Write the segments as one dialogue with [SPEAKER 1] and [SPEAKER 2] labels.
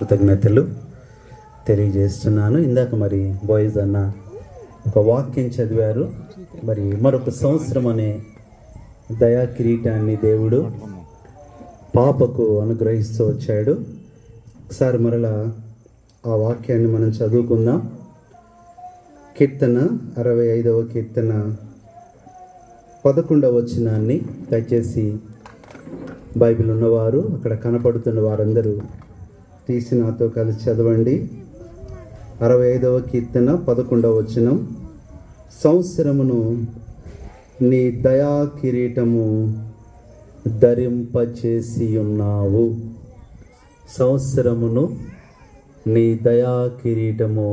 [SPEAKER 1] కృతజ్ఞతలు తెలియజేస్తున్నాను. ఇందాక మరి బాయ్స్ అన్న ఒక వాక్యం చదివారు. మరి మరొక సంవత్సరం అనే దయా కిరీటాన్ని దేవుడు పాపకు అనుగ్రహిస్తూ వచ్చాడు. ఒకసారి మరలా ఆ వాక్యాన్ని మనం చదువుకుందాం. కీర్తన 65వ కీర్తన 11వ వచనాన్ని దయచేసి బైబిల్ ఉన్నవారు, అక్కడ కనపడుతున్న వారందరూ తీసి నాతో కలిసి చదవండి. 65వ కీర్తన 11వ వచనం. సంవత్సరమును నీ దయా కిరీటము ధరింపచేసి ఉన్నావు. సంవత్సరమును నీ దయా కిరీటము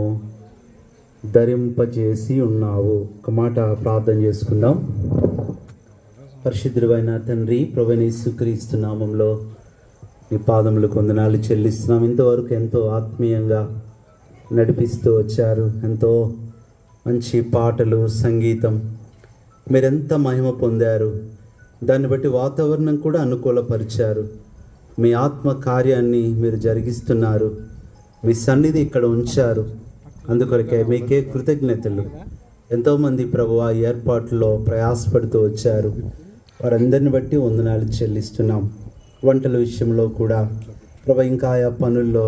[SPEAKER 1] ధరింపచేసి ఉన్నావు. ఒక మాట ప్రార్థన చేసుకుందాం. పరిశుద్ధుడైన తండ్రి, ప్రభువైన యేసుక్రీస్తు నామంలో నీ పాదములకు వందనాలు చెల్లిస్తున్నాం. ఇంతవరకు ఎంతో ఆత్మీయంగా నడిపిస్తూ వచ్చారు. ఎంతో మంచి పాటలు, సంగీతం, మీరెంత మహిమ పొందారు. దాన్ని బట్టి వాతావరణం కూడా అనుకూలపరిచారు. మీ ఆత్మ కార్యాన్ని మీరు జరిగిస్తున్నారు. మీ సన్నిధి ఇక్కడ ఉంచారు. అందుకొరకే మీకే కృతజ్ఞతలు. ఎంతోమంది ప్రభువా ఈ ఏర్పాట్లో ప్రయాసపడుతూ వచ్చారు. వారందరిని బట్టి వందనాలు చెల్లిస్తున్నాం. వంటల విషయంలో కూడా ప్రభు, ఇంకా ఆ పనుల్లో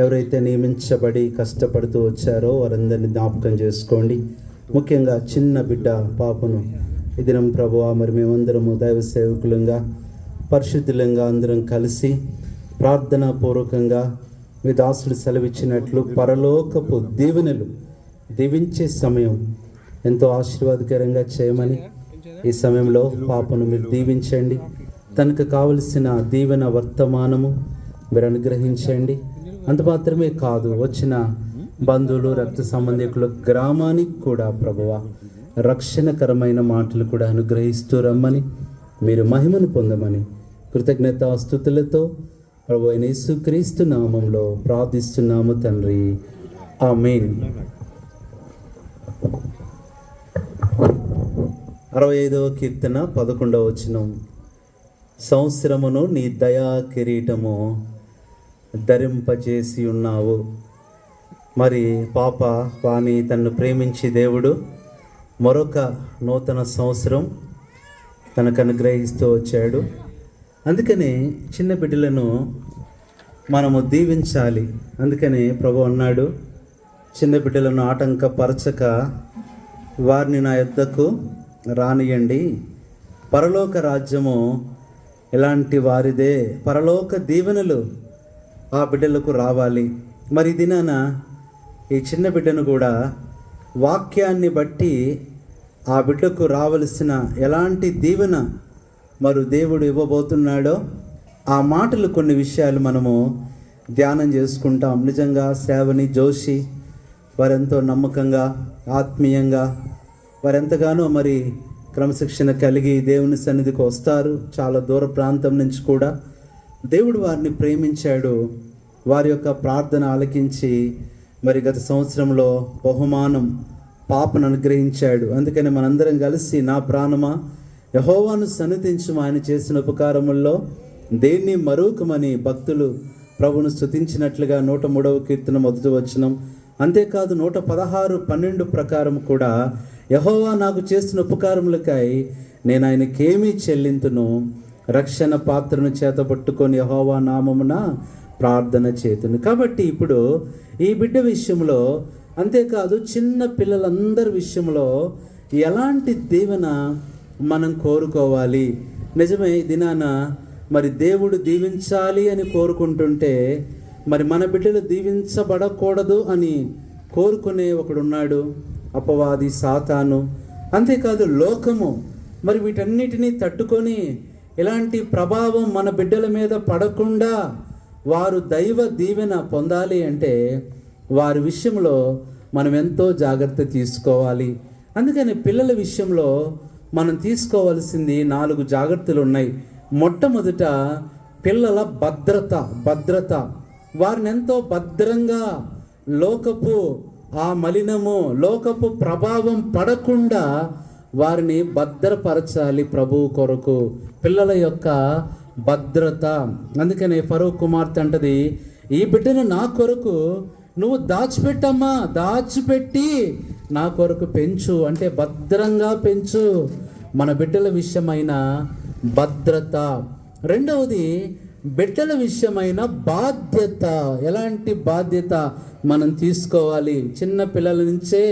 [SPEAKER 1] ఎవరైతే నియమించబడి కష్టపడుతూ వచ్చారో వారందరినీ జ్ఞాపకం చేసుకోండి. ముఖ్యంగా చిన్న బిడ్డ పాపను ఈ దినం ప్రభువా, మరి మేమందరము దైవ సేవకులంగా పరిశుద్ధులంగా అందరం కలిసి ప్రార్థనాపూర్వకంగా మీ దాసుడు సెలవిచ్చినట్లు పరలోకపు దీవెనలు దీవించే సమయం ఎంతో ఆశీర్వాదకరంగా చేయమని ఈ సమయంలో పాపను మీరు దీవించండి. తనకు కావలసిన దీవెన వర్తమానము మీరు అనుగ్రహించండి. అంత మాత్రమే కాదు, వచ్చిన బంధువులు, రక్త సంబంధికులు, గ్రామానికి కూడా ప్రభువా రక్షణకరమైన మాటలు కూడా అనుగ్రహిస్తూ రమ్మని, మీరు మహిమను పొందమని కృతజ్ఞతాస్తుతులతో ప్రభువైన యేసుక్రీస్తు నామంలో ప్రార్థిస్తున్నాము తండ్రి, ఆమేన్. 65వ కీర్తన 11వ వచనం. సంవత్సరమును నీ దయా కిరీటము ధరింపజేసి ఉన్నావు. మరి పాప వాణి తన్ను ప్రేమించి దేవుడు మరొక నూతన సంవత్సరం తనకు అనుగ్రహిస్తూ వచ్చాడు. అందుకనే చిన్న బిడ్డలను మనము దీవించాలి. అందుకనే ప్రభు అన్నాడు, చిన్న బిడ్డలను ఆటంకపరచక వారిని నా యొద్దకు రానియండి. పరలోక రాజ్యము ఎలాంటి వారిదే, పరలోక దీవెనలు ఆ బిడ్డలకు రావాలి. మరి దినాన ఈ చిన్న బిడ్డను కూడా వాక్యాన్ని బట్టి ఆ బిడ్డకు రావలసిన ఎలాంటి దీవెన మరి దేవుడు ఇవ్వబోతున్నాడో ఆ మాటలు, కొన్ని విషయాలు మనము ధ్యానం చేసుకుంటాం. నిజంగా సేవని జోషి వారెంతో నమ్మకంగా, ఆత్మీయంగా, వారెంతగానో మరి క్రమశిక్షణ కలిగి దేవుని సన్నిధికి వస్తారు. చాలా దూర ప్రాంతం నుంచి కూడా దేవుడు వారిని ప్రేమించాడు. వారి యొక్క ప్రార్థన ఆలకించి మరి గత సంవత్సరంలో బహుమానం పాపను అనుగ్రహించాడు. అందుకని మనందరం కలిసి నా ప్రాణమా యెహోవాను సన్నిధించుము, ఆయన చేసిన ఉపకారముల్లో దేన్ని మరొకమని భక్తులు ప్రభును స్తుతించినట్లుగా 103వ కీర్తన 1వ వచనం. అంతేకాదు 116:12 ప్రకారం కూడా యెహోవా నాకు చేసిన ఉపకారములకై నేను ఆయనకేమీ చెల్లింతును, రక్షణ పాత్రను చేతపట్టుకొని యెహోవా నామమున ప్రార్థన చేతును. కాబట్టి ఇప్పుడు ఈ బిడ్డ విషయంలో, అంతేకాదు చిన్న పిల్లలందరి విషయంలో ఎలాంటి దీవెన మనం కోరుకోవాలి? నిజమే, దినాన మరి దేవుడు దీవించాలి అని కోరుకుంటుంటే మరి మన బిడ్డలు దీవించబడకూడదు అని కోరుకునే ఒకడున్నాడు, అపవాది సాతాను. అంతేకాదు లోకము. మరి వీటన్నిటినీ తట్టుకొని ఇలాంటి ప్రభావం మన బిడ్డల మీద పడకుండా వారు దైవ దీవెన పొందాలి అంటే వారి విషయంలో మనం ఎంతో జాగ్రత్త తీసుకోవాలి. అందుకని పిల్లల విషయంలో మనం తీసుకోవాల్సింది 4 జాగ్రత్తలు ఉన్నాయి. మొట్టమొదట పిల్లల భద్రత. వారిని ఎంతో భద్రంగా లోకపు ఆ మలినము, లోకపు ప్రభావం పడకుండా వారిని భద్రపరచాలి ప్రభువు కొరకు. పిల్లల యొక్క భద్రత. అందుకనే ఫరో కుమార్తె అంటది, ఈ బిడ్డను నా కొరకు నువ్వు దాచిపెట్టమ్మా, దాచిపెట్టి నా కొరకు పెంచు అంటే భద్రంగా పెంచు. మన బిడ్డల విషయమైన భద్రత. రెండవది బిడ్డల విషయమైన బాధ్యత. ఎలాంటి బాధ్యత మనం తీసుకోవాలి? చిన్న పిల్లల నుంచే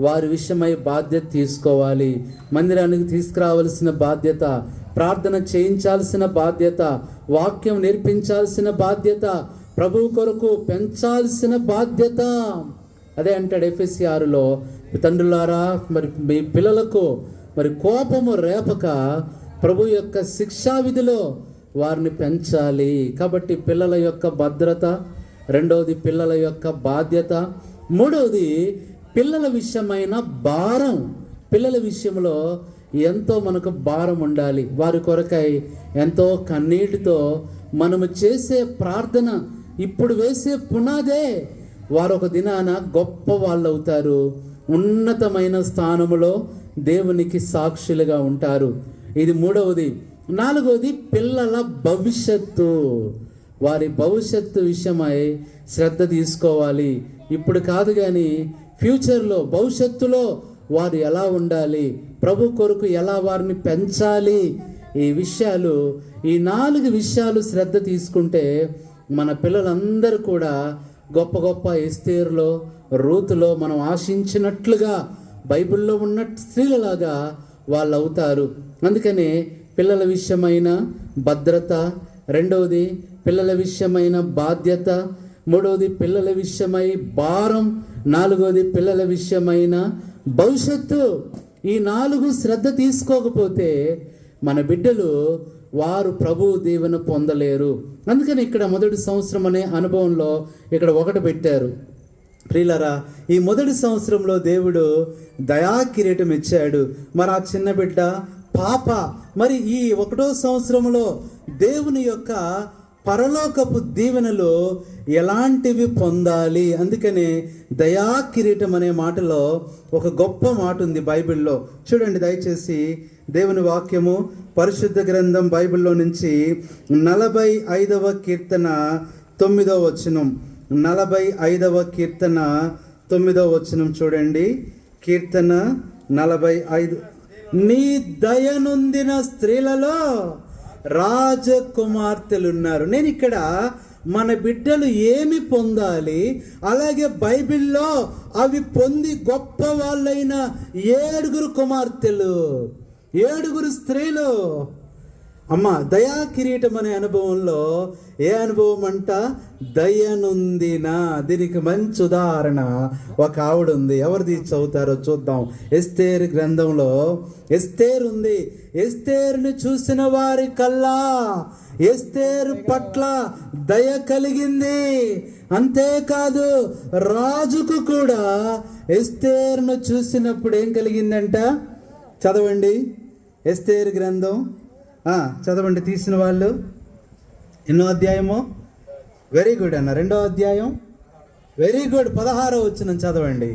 [SPEAKER 1] వారి విషయమై బాధ్యత తీసుకోవాలి. మందిరానికి తీసుకురావాల్సిన బాధ్యత, ప్రార్థన చేయించాల్సిన బాధ్యత, వాక్యం నేర్పించాల్సిన బాధ్యత, ప్రభువు కొరకు పెంచాల్సిన బాధ్యత. అదే అంటాడు ఎఫెసీ 6లో, తండ్రులారా మరి మీ పిల్లలకు మరి కోపము రేపక ప్రభు యొక్క శిక్షా విధిలో వారిని పెంచాలి. కాబట్టి పిల్లల యొక్క భద్రత, రెండవది పిల్లల యొక్క బాధ్యత, మూడవది పిల్లల విషయమైన భారం. పిల్లల విషయంలో ఎంతో మనకు భారం ఉండాలి. వారి కొరకై ఎంతో కన్నీటితో మనము చేసే ప్రార్థన, ఇప్పుడు వేసే పునాదే వారు ఒక దినాన గొప్ప వాళ్ళు అవుతారు, ఉన్నతమైన స్థానములో దేవునికి సాక్షులుగా ఉంటారు. ఇది మూడవది. నాలుగవది పిల్లల భవిష్యత్తు. వారి భవిష్యత్తు విషయమై శ్రద్ధ తీసుకోవాలి. ఇప్పుడు కాదు కానీ ఫ్యూచర్లో, భవిష్యత్తులో వారు ఎలా ఉండాలి, ప్రభు కొరకు ఎలా వారిని పెంచాలి, ఈ విషయాలు, ఈ 4 విషయాలు శ్రద్ధ తీసుకుంటే మన పిల్లలందరూ కూడా గొప్ప గొప్ప ఎస్తేరులో, రూతులో మనం ఆశించినట్లుగా బైబిల్లో ఉన్న స్త్రీలలాగా వాళ్ళు అవుతారు. అందుకనే పిల్లల విషయమైన భద్రత, రెండవది పిల్లల విషయమైన బాధ్యత, మూడవది పిల్లల విషయమై భారం, నాలుగవది పిల్లల విషయమైన భవిష్యత్తు. ఈ 4 శ్రద్ధ తీసుకోకపోతే మన బిడ్డలు వారు ప్రభు దీవెన పొందలేరు. అందుకని ఇక్కడ మొదటి సంవత్సరం అనే అనుభవంలో ఇక్కడ 1 పెట్టారు. ప్రియులారా, ఈ మొదటి సంవత్సరంలో దేవుడు దయా కిరీటం ఇచ్చాడు. మరి ఆ చిన్న బిడ్డ పాప మరి ఈ 1వ సంవత్సరంలో దేవుని యొక్క పరలోకపు దీవెనలు ఎలాంటివి పొందాలి? అందుకనే దయా కిరీటం అనే మాటలో ఒక గొప్ప మాట ఉంది బైబిల్లో. చూడండి దయచేసి దేవుని వాక్యము, పరిశుద్ధ గ్రంథం బైబిల్లో నుంచి 45వ కీర్తన 9వ వచనం. 45వ కీర్తన 9వ వచనం చూడండి. కీర్తన 45. నీ దయనొందిన స్త్రీలలో రాజకుమార్తెలున్నారు. నేను ఇక్కడ మన బిడ్డలు ఏమి పొందాలి, అలాగే బైబిల్లో అవి పొంది గొప్ప వాళ్ళైన 7 కుమార్తెలు, 7 స్త్రీలు. అమ్మ, దయా కిరీటం అనే అనుభవంలో ఏ అనుభవం అంట? దయనుందిన. దీనికి మంచి ఉదాహరణ ఒక ఆవిడ ఉంది. ఎవరిది చదువుతారో చూద్దాం. ఎస్తేరు గ్రంథంలో ఎస్తేరు ఉంది. ఎస్తేరుని చూసిన వారి కల్లా ఎస్తేరు పట్ల దయ కలిగింది. అంతేకాదు రాజుకు కూడా ఎస్తేరును చూసినప్పుడు ఏం కలిగిందంట? చదవండి ఎస్తేరు గ్రంథం, చదవండి తీసిన వాళ్ళు. ఎన్నో అధ్యాయము? వెరీ గుడ్ అన్న. 2వ అధ్యాయం. Very good. 16వ వచనం చదవండి.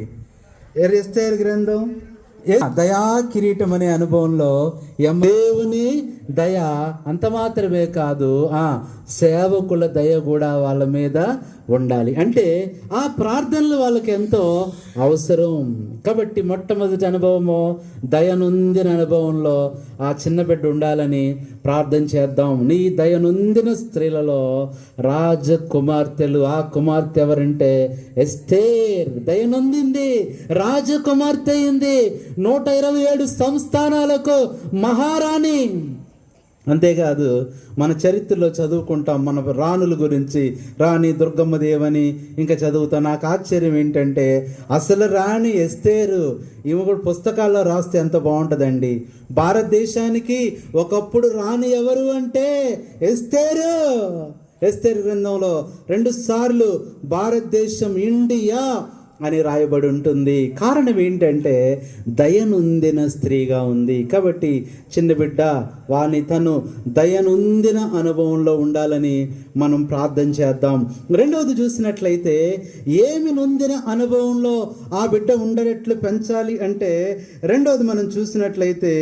[SPEAKER 1] ఎస్తేరు గ్రంథం దయా కిరీటం అనే అనుభవంలో దేవుని దయ అంత మాత్రమే కాదు, సేవకుల దయ కూడా వాళ్ళ మీద ఉండాలి. అంటే ఆ ప్రార్థనలు వాళ్ళకి ఎంతో అవసరం. కాబట్టి మొట్టమొదటి అనుభవము దయనొందిన అనుభవంలో ఆ చిన్న బిడ్డ ఉండాలని ప్రార్థన చేద్దాం. నీ దయనొందిన స్త్రీలలో రాజకుమార్తెలు. ఆ కుమార్తె ఎవరంటే ఎస్తేర్. దయనొందింది, రాజకుమార్తె అయింది, 127 సంస్థానాలకు మహారాణి. అంతేకాదు మన చరిత్రలో చదువుకుంటాం మన రాణుల గురించి. రాణి దుర్గమ్మ దేవని ఇంకా చదువుతాం. నాకు ఆశ్చర్యం ఏంటంటే అసలు రాణి ఎస్తేరు. ఈమె కూడా పుస్తకాల్లో రాస్తే ఎంత బాగుంటుందండి. భారతదేశానికి ఒకప్పుడు రాణి ఎవరు అంటే ఎస్తేరు. ఎస్తేరు గ్రంథంలో 2 సార్లు భారతదేశం, ఇండియా అని రాయబడి ఉంటుంది. కారణం ఏంటంటే దయనుందిన స్త్రీగా ఉంది. కాబట్టి చిన్న బిడ్డ తను దయనుందిన అనుభవంలో ఉండాలని మనం ప్రార్థన చేద్దాం. రెండవది చూసినట్లయితే ఏమి నొందిన అనుభవంలో ఆ బిడ్డ ఉండేటట్లు పెంచాలి అంటే, రెండవది మనం చూసినట్లయితే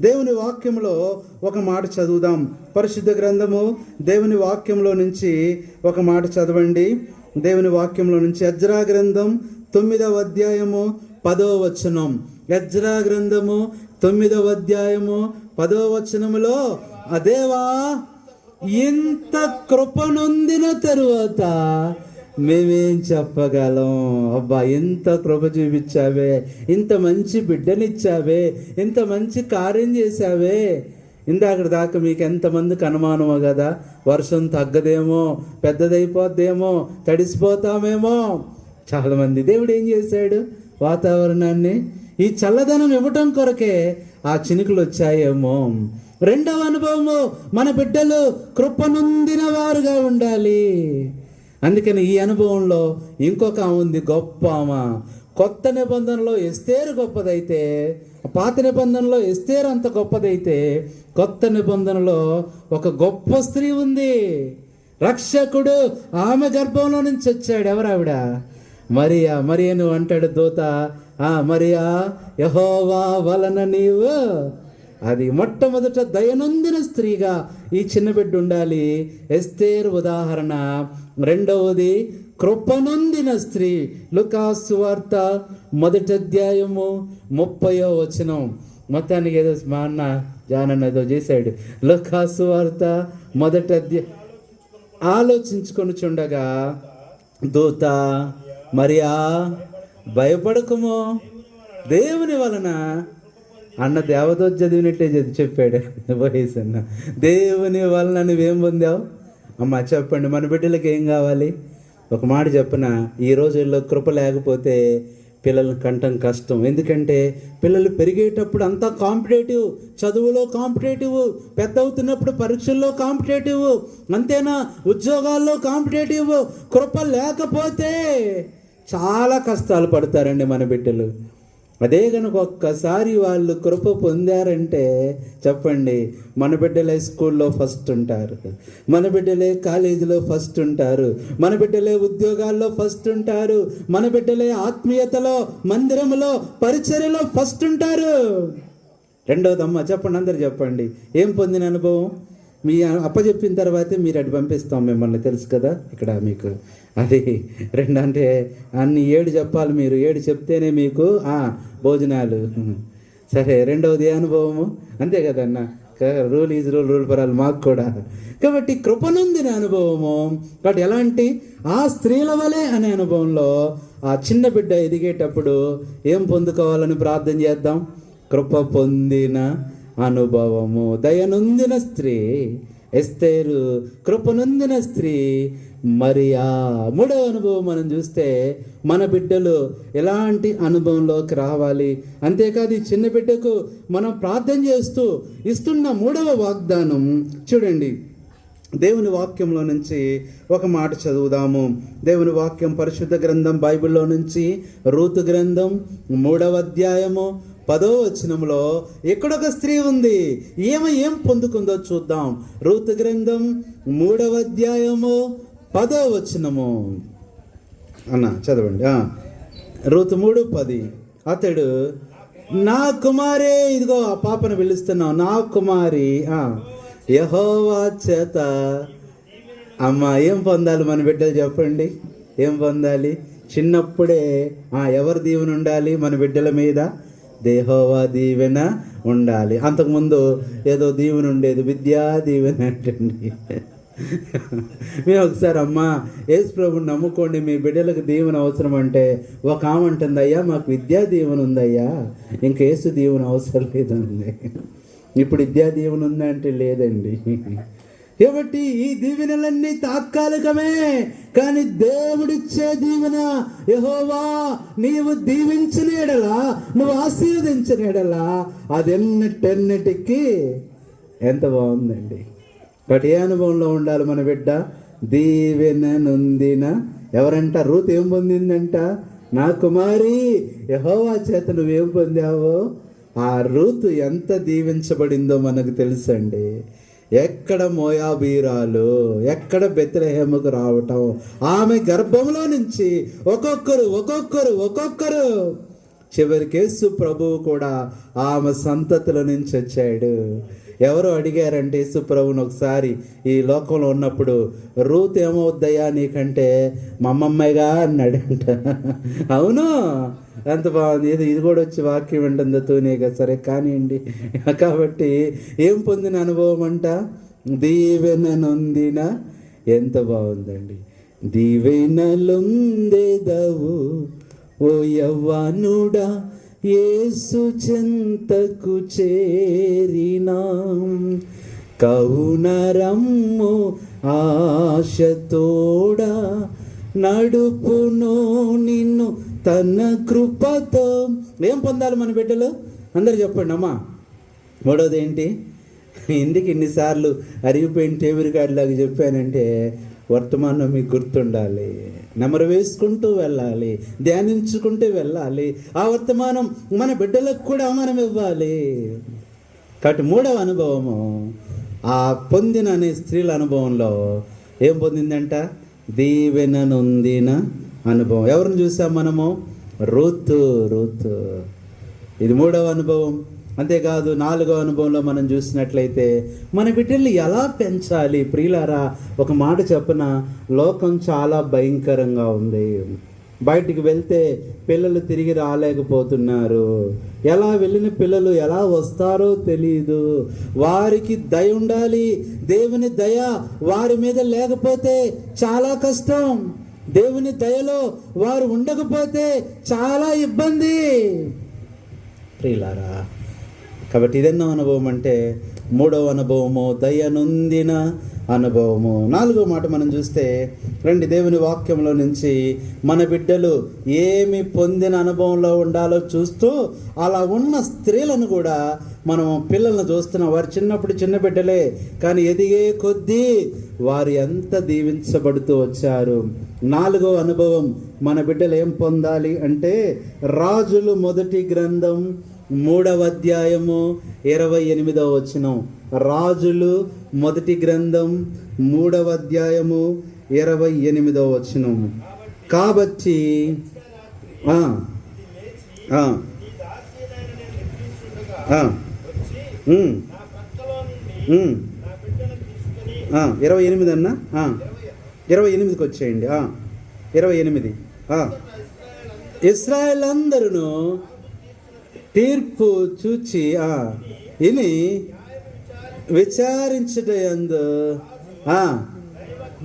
[SPEAKER 1] దేవుని వాక్యంలో ఒక మాట చదువుదాం. పరిశుద్ధ గ్రంథము దేవుని వాక్యంలో నుంచి ఒక మాట చదవండి. దేవుని వాక్యంలో నుంచి ఎజ్రా గ్రంథం 9వ అధ్యాయము 10వ వచనం. ఎజ్రా గ్రంథము 9వ అధ్యాయము 10వ వచనములో, అదేవా ఇంత కృపనొందిన తరువాత మేమేం చెప్పగలం? అబ్బా, ఎంత కృప చూపించావే, ఇంత మంచి బిడ్డనిచ్చావే, ఇంత మంచి కార్యం చేశావే. ఇందాక దాకా మీకు ఎంతమందికి అనుమానమో కదా, వర్షం తగ్గదేమో, పెద్దదైపోద్దేమో, తడిసిపోతామేమో. చాలామంది దేవుడు ఏం చేశాడు? వాతావరణాన్ని ఈ చల్లదనం ఇవ్వటం కొరకే ఆ చినుకులు వచ్చాయేమో. రెండవ అనుభవము, మన బిడ్డలు కృపనొందిన వారుగా ఉండాలి. అందుకని ఈ అనుభవంలో ఇంకొక ఉంది, గొప్ప ఆమె. కొత్త నిబంధనలో ఎస్తేరు గొప్పదైతే, పాత నిబంధనలో ఎస్తేరు అంత గొప్పదైతే, కొత్త నిబంధనలో ఒక గొప్ప స్త్రీ ఉంది. రక్షకుడు ఆమె గర్భంలో నుంచి వచ్చాడు. ఎవరావిడ? మరియా. మరియను అంటాడు దూత, మరియా, యెహోవా వలన నీవు, అది మొట్టమొదట దయనొందిన స్త్రీగా ఈ చిన్న బిడ్డ ఉండాలి. ఎస్తేరు ఉదాహరణ. రెండవది కృపనొందిన స్త్రీ. లూకాసు సువార్త 1వ అధ్యాయము 30వ వచనం. మొత్తానికి ఏదో మా అన్న జానన్న ఏదో చేశాడు. లూకాసు సువార్త 1వ అధ్యాయం. ఆలోచించుకొని చుండగా దూత, మరియా భయపడకుమో, దేవుని వలన అన్న దేవదూత చదివినట్టే చెప్పాడు వయసు అన్న. దేవుని వలన నువ్వేం పొందావు? అమ్మ చెప్పండి, మన బిడ్డలకి ఏం కావాలి? ఒక మాట చెప్పన, ఈ రోజుల్లో కృప లేకపోతే పిల్లల్ని కంటం కష్టం. ఎందుకంటే పిల్లలు పెరిగేటప్పుడు అంతా కాంపిటేటివ్, చదువులో కాంపిటేటివ్, పెద్ద అవుతున్నప్పుడు పరీక్షల్లో కాంపిటేటివ్, అంతేనా ఉద్యోగాల్లో కాంపిటేటివ్. కృప లేకపోతే చాలా కష్టాలు పడతారండి మన బిడ్డలు. అదే కనుక ఒక్కసారి వాళ్ళు కృప పొందారంటే చెప్పండి, మన బిడ్డలే స్కూల్లో ఫస్ట్ ఉంటారు, మన బిడ్డలే కాలేజీలో ఫస్ట్ ఉంటారు, మన బిడ్డలే ఉద్యోగాల్లో ఫస్ట్ ఉంటారు, మన బిడ్డలే ఆత్మీయతలో, మందిరంలో, పరిచర్యలో ఫస్ట్ ఉంటారు. రెండవదమ్మ చెప్పండి, అందరు చెప్పండి, ఏం పొందిన అనుభవం? మీ అప్పచెప్పిన తర్వాతే మీరు అటు పంపిస్తాం మిమ్మల్ని, తెలుసు కదా ఇక్కడ మీకు. అది రెండు అంటే అన్ని 7 చెప్పాలి మీరు, 7 చెప్తేనే మీకు భోజనాలు. సరే, రెండవది అనుభవము, అంతే కదన్న. Rule is rule, rule for all మాకు కూడా. కాబట్టి కృపనొందిన అనుభవము. కాబట్టి ఎలాంటి ఆ స్త్రీల వలె అనే అనుభవంలో ఆ చిన్న బిడ్డ ఎదిగేటప్పుడు ఏం పొందుకోవాలని ప్రార్థన చేద్దాం? కృప పొందిన అనుభవము. దయనొందిన స్త్రీ ఎస్తేరు, కృపనొందిన స్త్రీ మరియా. మూడవ అనుభవం మనం చూస్తే మన బిడ్డలు ఎలాంటి అనుభవంలోకి రావాలి. అంతేకాదు ఈ చిన్న బిడ్డకు మనం ప్రార్థన చేస్తూ ఇస్తున్న మూడవ వాగ్దానం చూడండి. దేవుని వాక్యంలో నుంచి ఒక మాట చదువుదాము. దేవుని వాక్యం పరిశుద్ధ గ్రంథం బైబిల్లో నుంచి రూతు గ్రంథం 3వ అధ్యాయము 10వ వచనంలో ఎక్కడొక స్త్రీ ఉంది. ఏం పొందుకుందో చూద్దాం. రూతు గ్రంథం 3వ అధ్యాయము 10వ వచనము అన్న చదవండి. రూతు 3:10. అతడు, నా కుమారే, ఇదిగో ఆ పాపను పిలుస్తున్నావు, నా కుమారి, యెహోవా చేత. అమ్మ ఏం పొందాలి మన బిడ్డలు? చెప్పండి, ఏం పొందాలి? చిన్నప్పుడే ఎవరి దీవెన ఉండాలి మన బిడ్డల మీద? యెహోవా దీవెన ఉండాలి. అంతకుముందు ఏదో దీవెన ఉండేది, విద్యా దీవెన అంటండి. మేము ఒకసారి, అమ్మ యేసు ప్రభుని నమ్ముకోండి, మీ బిడ్డలకు దీవెన అవసరం అంటే ఒక ఆమె అంటుంది, అయ్యా మాకు విద్యా దీవెన ఉందయ్యా, ఇంక యేసు దీవెన అవసరం లేదండి. ఇప్పుడు విద్యా దీవెన ఉందంటే లేదండి. కాబట్టి ఈ దీవెనలన్నీ తాత్కాలికమే, కానీ దేవుడిచ్చే దీవెన, యెహోవా నీవు దీవించిన ఎడలా, నువ్వు ఆశీర్వదించిన ఎడలా, అదెన్నిటికి ఎంత బాగుందండి. బట్ ఏ అనుభవంలో ఉండాలి మన బిడ్డ? దీవెన నొందిన. ఎవరంట? రూతు ఏం పొందిందంట? నా కుమారి, యెహోవా చేత నువ్వేం పొందావో. ఆ రూతు ఎంత దీవించబడిందో మనకు తెలుసండి. ఎక్కడ మోయాబీరాలు, ఎక్కడ బెత్లెహేముకు రావటం, ఆమె గర్భంలో నుంచి ఒక్కొక్కరు చివరికి యేసు ప్రభువు కూడా ఆమె సంతతిలో నుంచి వచ్చాడు. ఎవరో అడిగారంటే యేసు ప్రభువుని ఒకసారి ఈ లోకంలో ఉన్నప్పుడు, రూత్ ఏమవుద్దయ్యా నీకంటే, మా అమ్మమ్మగా అన్నాడంట. అవును, ఎంత బాగుంది. ఇది కూడా వచ్చి వాక్యం వింటుందో తూనేగా, సరే కానివ్వండి. కాబట్టి ఏం పొందిన అనుభవం అంట, దీవెన నొందిన. ఎంత బాగుందండి. దీవెనలొందెదవు ఓ యవ్వనుడా, యేసు చెంతకు చేరినాం. కౌనరమ్ము ఆశతోడా, నడుపును నిన్ను తన కృపతో. ఏం పొందాలి మన బిడ్డలు? అందరు చెప్పండి అమ్మా. మూడోది ఏంటి? ఎందుకు ఇన్నిసార్లు అరిగిపోయిన టేబుల్ కార్డులాగా చెప్పానంటే, వర్తమానం మీకు గుర్తుండాలి, నెమరు వేసుకుంటూ వెళ్ళాలి, ధ్యానించుకుంటూ వెళ్ళాలి. ఆ వర్తమానం మన బిడ్డలకు కూడా మనం ఇవ్వాలి. కాబట్టి మూడవ అనుభవము, ఆ పొందిన అనే స్త్రీల అనుభవంలో ఏం పొందిందంట? దీవెన నొందిన అనుభవం. ఎవరిని చూసాం మనము? రూతు. ఇది మూడవ అనుభవం. అంతేకాదు, నాలుగవ అనుభవంలో మనం చూసినట్లయితే మన బిడ్డల్ని ఎలా పెంచాలి. ప్రియులారా, ఒక మాట చెప్పన, లోకం చాలా భయంకరంగా ఉంది. బయటికి వెళ్తే పిల్లలు తిరిగి రాలేకపోతున్నారు. ఎలా వెళ్ళిన పిల్లలు ఎలా వస్తారో తెలియదు. వారికి దయ ఉండాలి. దేవుని దయ వారి మీద లేకపోతే చాలా కష్టం. దేవుని దయలో వారు ఉండకపోతే చాలా ఇబ్బంది. ప్రియులారా, కాబట్టి ఇదెన్నో అనుభవం అంటే మూడవ అనుభవము, దయనొందిన అనుభవము. నాలుగో మాట మనం చూస్తే రండి, దేవుని వాక్యంలో నుంచి మన బిడ్డలు ఏమి పొందిన అనుభవంలో ఉండాలో చూస్తూ, అలా ఉన్న స్త్రీలను కూడా మనం పిల్లలను చూస్తున్నాం. వారు చిన్నప్పుడు చిన్న బిడ్డలే, కానీ ఎదిగే కొద్దీ వారు ఎంత దీవించబడుతూ వచ్చారు. నాలుగో అనుభవం, మన బిడ్డలు ఏం పొందాలి అంటే, రాజులు మొదటి గ్రంథం 3వ అధ్యాయము 28వ వచనం. రాజులు మొదటి గ్రంథం 3వ అధ్యాయము 28వ వచనం. కాబట్టి ఆ 28 అన్నా, 28కి వచ్చేయండి. 28. ఇశ్రాయేల్ అందరూ తీర్పు చూచి ఇని విచారించుటయందు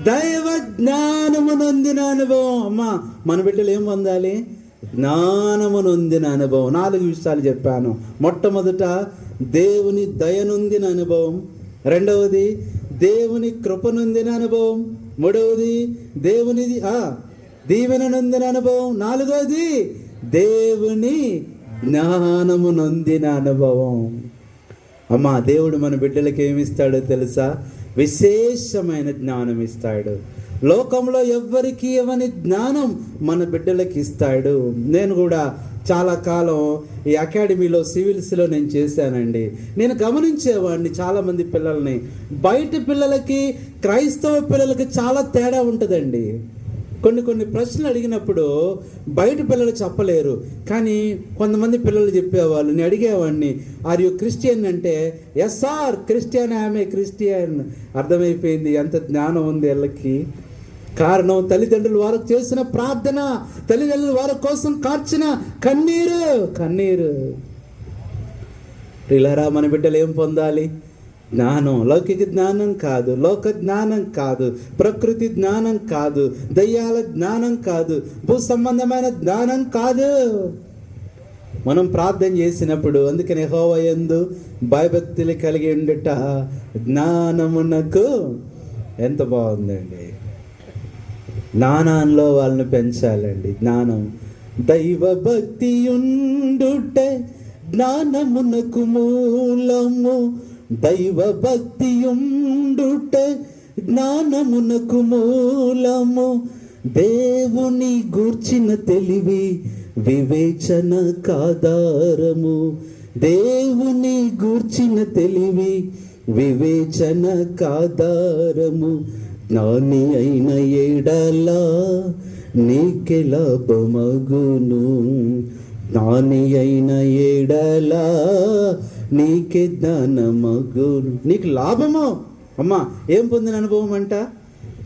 [SPEAKER 1] దైవ జ్ఞానము నొందిన అనుభవం. అమ్మా, మన బిడ్డలు ఏం పొందాలి? జ్ఞానము నొందిన అనుభవం. 4 విషయాలు చెప్పాను. మొట్టమొదట దేవుని దయనొందిన అనుభవం, రెండవది దేవుని కృప నొందిన అనుభవం, మూడవది దేవుని దీవెన నొందిన అనుభవం, నాలుగవది దేవుని జ్ఞానము నొందిన అనుభవం. అమ్మా, దేవుడు మన బిడ్డలకి ఏమిస్తాడో తెలుసా? విశేషమైన జ్ఞానం ఇస్తాడు. లోకంలో ఎవ్వరికి ఇవ్వని జ్ఞానం మన బిడ్డలకి ఇస్తాడు. నేను కూడా చాలా కాలం ఈ అకాడమీలో సివిల్స్లో నేను చేశానండి. నేను గమనించేవాడిని చాలామంది పిల్లల్ని. బయట పిల్లలకి క్రైస్తవ పిల్లలకి చాలా తేడా ఉంటుందండి. కొన్ని ప్రశ్నలు అడిగినప్పుడు బయట పిల్లలు చెప్పలేరు, కానీ కొంతమంది పిల్లలు చెప్పేవాళ్ళు. నేను అడిగేవాడిని, ఆర్ యు క్రిస్టియన్ అంటే, ఎస్ సార్ క్రిస్టియన్, ఆమె క్రిస్టియన్. అర్థమైపోయింది ఎంత జ్ఞానం ఉంది వీళ్ళకి. కారణం, తల్లిదండ్రులు వారికి చేసిన ప్రార్థన, తల్లిదండ్రులు వారి కోసం కార్చిన కన్నీరు. ఇలారా, మన బిడ్డలు ఏం పొందాలి? జ్ఞానం. లౌకిక జ్ఞానం కాదు, లోక జ్ఞానం కాదు, ప్రకృతి జ్ఞానం కాదు, దయ్యాల జ్ఞానం కాదు, భూ సంబంధమైన జ్ఞానం కాదు. మనం ప్రార్థన చేసినప్పుడు, అందుకని యెహోవా యందు భయభక్తులు కలిగి ఉండుట జ్ఞానమునకు. ఎంత బాగుందండి. జ్ఞానంలో వాళ్ళని పెంచాలండి. జ్ఞానం, దైవ భక్తి ఉండుటే జ్ఞానమునకు మూలము. దైవ భక్తి ఉండుటే జ్ఞానమునకు మూలము. దేవుని గూర్చిన తెలివి వివేచన కాధారము. దేవుని గూర్చిన తెలివి వివేచన కాధారము. జ్ఞాని అయిన ఎడలా నీకే లాభమగును. జ్ఞాని అయిన ఎడలా నీకే జ్ఞానమగును. నీకు లాభము అమ్మా. ఏం పొందిన అనుభవం అంట?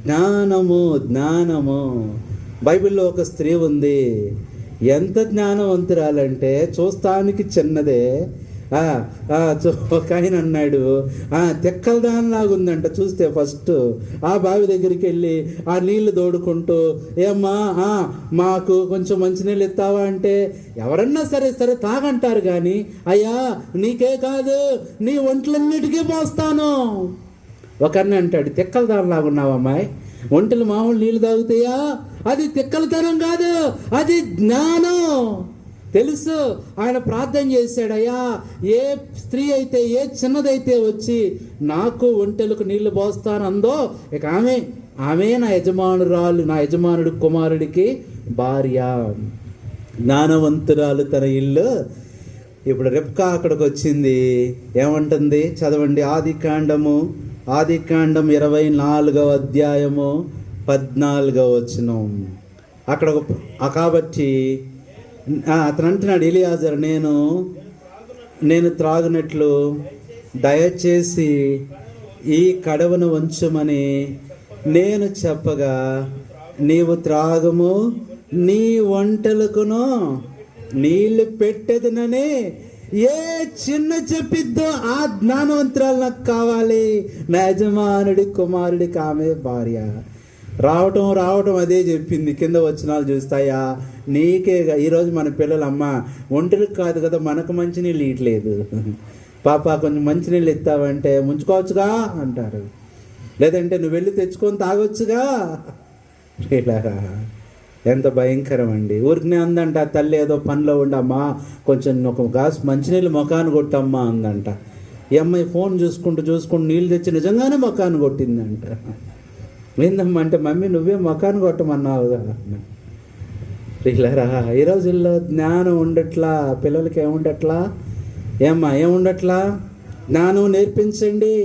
[SPEAKER 1] జ్ఞానము. బైబిల్లో ఒక స్త్రీ ఉంది, ఎంత జ్ఞానవంతురాలంటే చూస్తానికి చిన్నదే. ఒక ఆయన అన్నాడు, తెక్కల దానిలాగా ఉందంట చూస్తే. ఫస్ట్ ఆ బావి దగ్గరికి వెళ్ళి ఆ నీళ్లు తోడుకుంటూ, ఏమ్మా మాకు కొంచెం మంచినీళ్ళు ఇస్తావా అంటే, ఎవరన్నా సరే తాగంటారు కానీ, అయ్యా నీకే కాదు నీ ఒంట్లన్నిటికీ పోస్తాను. ఒకరిని అంటాడు, తెక్కల దానిలాగా ఉన్నావమ్మాయి, ఒంటలు మామూలు నీళ్ళు తాగుతాయా? అది తిక్కలతనం కాదు, అది జ్ఞానం. తెలుసు. ఆయన ప్రార్థన చేశాడు, అయ్యా ఏ స్త్రీ అయితే ఏ చిన్నదైతే వచ్చి నాకు ఒంటెలకు నీళ్లు పోస్తాను అందో, ఇక ఆమె నా యజమానురాలు, నా యజమానుడి కుమారుడికి భార్య. జ్ఞానవంతురాలు తన ఇల్లు. ఇప్పుడు రెబ్కా అక్కడికి వచ్చింది. ఏమంటుంది చదవండి. ఆదికాండం 24వ అధ్యాయము 14వ వచనం. అక్కడ కాబట్టి అతను అంటున్నాడు, ఎలియాజరు నేను త్రాగునట్లు దయచేసి ఈ కడవను ఉంచమని నేను చెప్పగా, నీవు త్రాగము, నీ వంటలకును నీళ్లు పెట్టేదనని ఏ చిన్న చెప్పిద్దో ఆ జ్ఞానవంతురాలు నాకు కావాలి. నా యజమానుడి కుమారుడికి ఆమె భార్య. రావటం అదే చెప్పింది. కింద వచనాలు చూస్తాయా, నీకే ఈరోజు మన పిల్లలు, అమ్మ ఒంటరికి కాదు కదా మనకు మంచినీళ్ళు ఇట్లేదు, పాప కొంచెం మంచినీళ్ళు ఇస్తావంటే ముంచుకోవచ్చుగా అంటారు, లేదంటే నువ్వు వెళ్ళి తెచ్చుకొని తాగొచ్చుగా. ఇలా ఎంత భయంకరం అండి. ఊరికనే అందంట తల్లి, ఏదో పనిలో ఉండమ్మా కొంచెం ఒక గ్లాస్ మంచినీళ్ళు మొఖాన్ని కొట్టమ్మా అందంట. ఈ అమ్మాయి ఫోన్ చూసుకుంటూ నీళ్ళు తెచ్చి నిజంగానే మొఖాన్ని కొట్టిందంట. ఏందమ్మా అంటే, మమ్మీ నువ్వే మొఖాన్ని కొట్టమన్నావుగా. పిల్లరా ఈ రోజుల్లో జ్ఞానం ఉండట్లా, పిల్లలకి ఏముండట్లా, ఏముండట్లా. జ్ఞానం నేర్పించండి.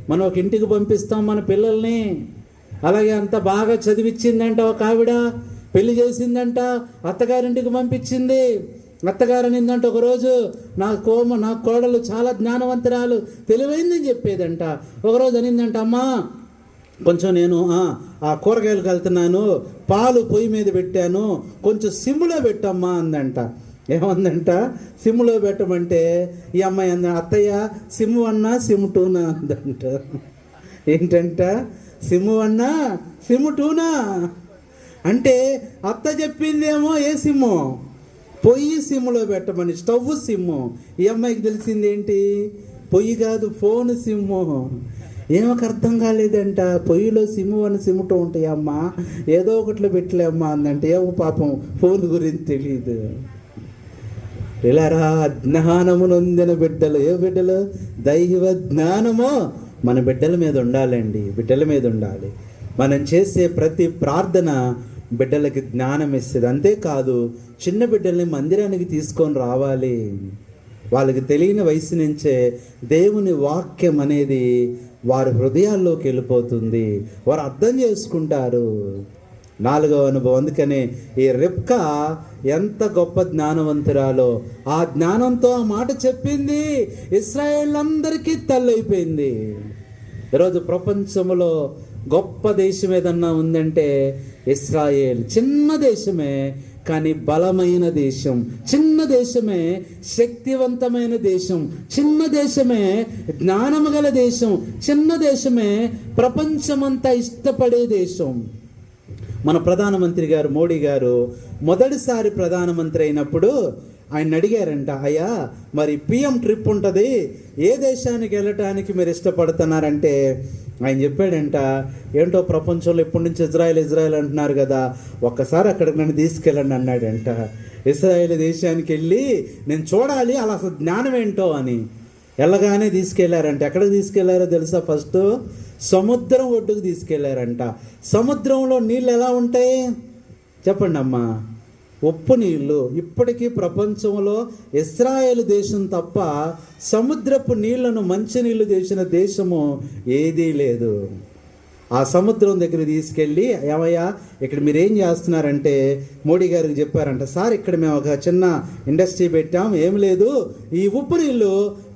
[SPEAKER 1] మనం ఒక ఇంటికి పంపిస్తాం మన పిల్లల్ని. అలాగే అంత బాగా చదివిచ్చిందంట ఒక ఆవిడ, పెళ్లి చేసిందంట, అత్తగారింటికి పంపించింది. అత్తగారు అనిందంట ఒకరోజు, నా కోడలు చాలా జ్ఞానవంతురాలు, తెలివైందని చెప్పేదంట. ఒకరోజు అనిందంట, అమ్మా కొంచెం నేను ఆ కూరగాయలకు వెళ్తున్నాను, పాలు పొయ్యి మీద పెట్టాను, కొంచెం సిమ్లో పెట్టమ్మా అందంట. ఏమందంట? సిమ్లో పెట్టమంటే ఈ అమ్మాయి అంద, అత్తయ్య సిమ్ 1 సిమ్ 2 అందంట. ఏంటంట? సిమ్ 1 సిమ్ 2 అంటే అత్త చెప్పిందేమో ఏ సిమ్ము, పొయ్యి సిమ్లో పెట్టమని, స్టవ్ సిమ్ము. ఈ అమ్మాయికి తెలిసింది ఏంటి? పొయ్యి కాదు, ఫోన్ సిమ్ము. ఏమొక అర్థం కాలేదంట. పొయ్యిలో సిమ్ 1 సిమ్ 2 ఉంటాయమ్మా, ఏదో ఒకటిలో పెట్టలేమ్మా అందంటే. ఏమో పాపం ఫోన్ గురించి తెలియదు. ఇలారా జ్ఞానము నొందిన బిడ్డలు, ఏ బిడ్డలు? దైవ జ్ఞానము మన బిడ్డల మీద ఉండాలండి, బిడ్డల మీద ఉండాలి. మనం చేసే ప్రతి ప్రార్థన బిడ్డలకి జ్ఞానం ఇస్తుంది. అంతేకాదు చిన్న బిడ్డల్ని మందిరానికి తీసుకొని రావాలి. వాళ్ళకి తెలియని వయసు నుంచే దేవుని వాక్యం అనేది వారి హృదయాల్లోకి వెళ్ళిపోతుంది, వారు అర్థం చేసుకుంటారు. 4వ అనుభవం. అందుకనే ఈ రెబ్కా ఎంత గొప్ప జ్ఞానవంతురాలో, ఆ జ్ఞానంతో ఆ మాట చెప్పింది, ఇశ్రాయేల్ అందరికీ తల్లైపోయింది. ఈరోజు ప్రపంచంలో గొప్ప దేశం ఏదన్నా ఉందంటే ఇశ్రాయేల్. చిన్న దేశమే కానీ బలమైన దేశం, చిన్న దేశమే శక్తివంతమైన దేశం, చిన్న దేశమే జ్ఞానము గల దేశం, చిన్న దేశమే ప్రపంచమంతా ఇష్టపడే దేశం. మన ప్రధానమంత్రి గారు మోడీ గారు మొదటిసారి ప్రధానమంత్రి అయినప్పుడు ఆయన అడిగారంట, అయ్యా మరి పిఎం ట్రిప్ ఉంటుంది, ఏ దేశానికి వెళ్ళటానికి మీరు ఇష్టపడుతున్నారంటే ఆయన చెప్పాడంట, ఏంటో ప్రపంచంలో ఎప్పటి నుంచి ఇజ్రాయెల్ అంటున్నారు కదా, ఒక్కసారి అక్కడికి నన్ను తీసుకెళ్ళండి అన్నాడంట. ఇజ్రాయెల్ దేశానికి వెళ్ళి నేను చూడాలి అలా అసలు జ్ఞానం ఏంటో అని. వెళ్ళగానే తీసుకెళ్లారంట. ఎక్కడికి తీసుకెళ్లారో తెలుసా? ఫస్ట్ సముద్రం ఒడ్డుకు తీసుకెళ్లారంట. సముద్రంలో నీళ్ళు ఎలా ఉంటాయి చెప్పండి అమ్మా? ఉప్పు నీళ్ళు. ఇప్పటికీ ప్రపంచంలో ఇశ్రాయేలు దేశం తప్ప సముద్రపు నీళ్లను మంచినీళ్ళు చేసిన దేశము ఏదీ లేదు. ఆ సముద్రం దగ్గర తీసుకెళ్ళి, ఏమయ్యా ఇక్కడ మీరు ఏం చేస్తున్నారంటే మోడీ గారికి చెప్పారంట, సార్ ఇక్కడ మేము ఒక చిన్న ఇండస్ట్రీ పెట్టాం, ఏం లేదు ఈ ఉప్పు నీళ్ళు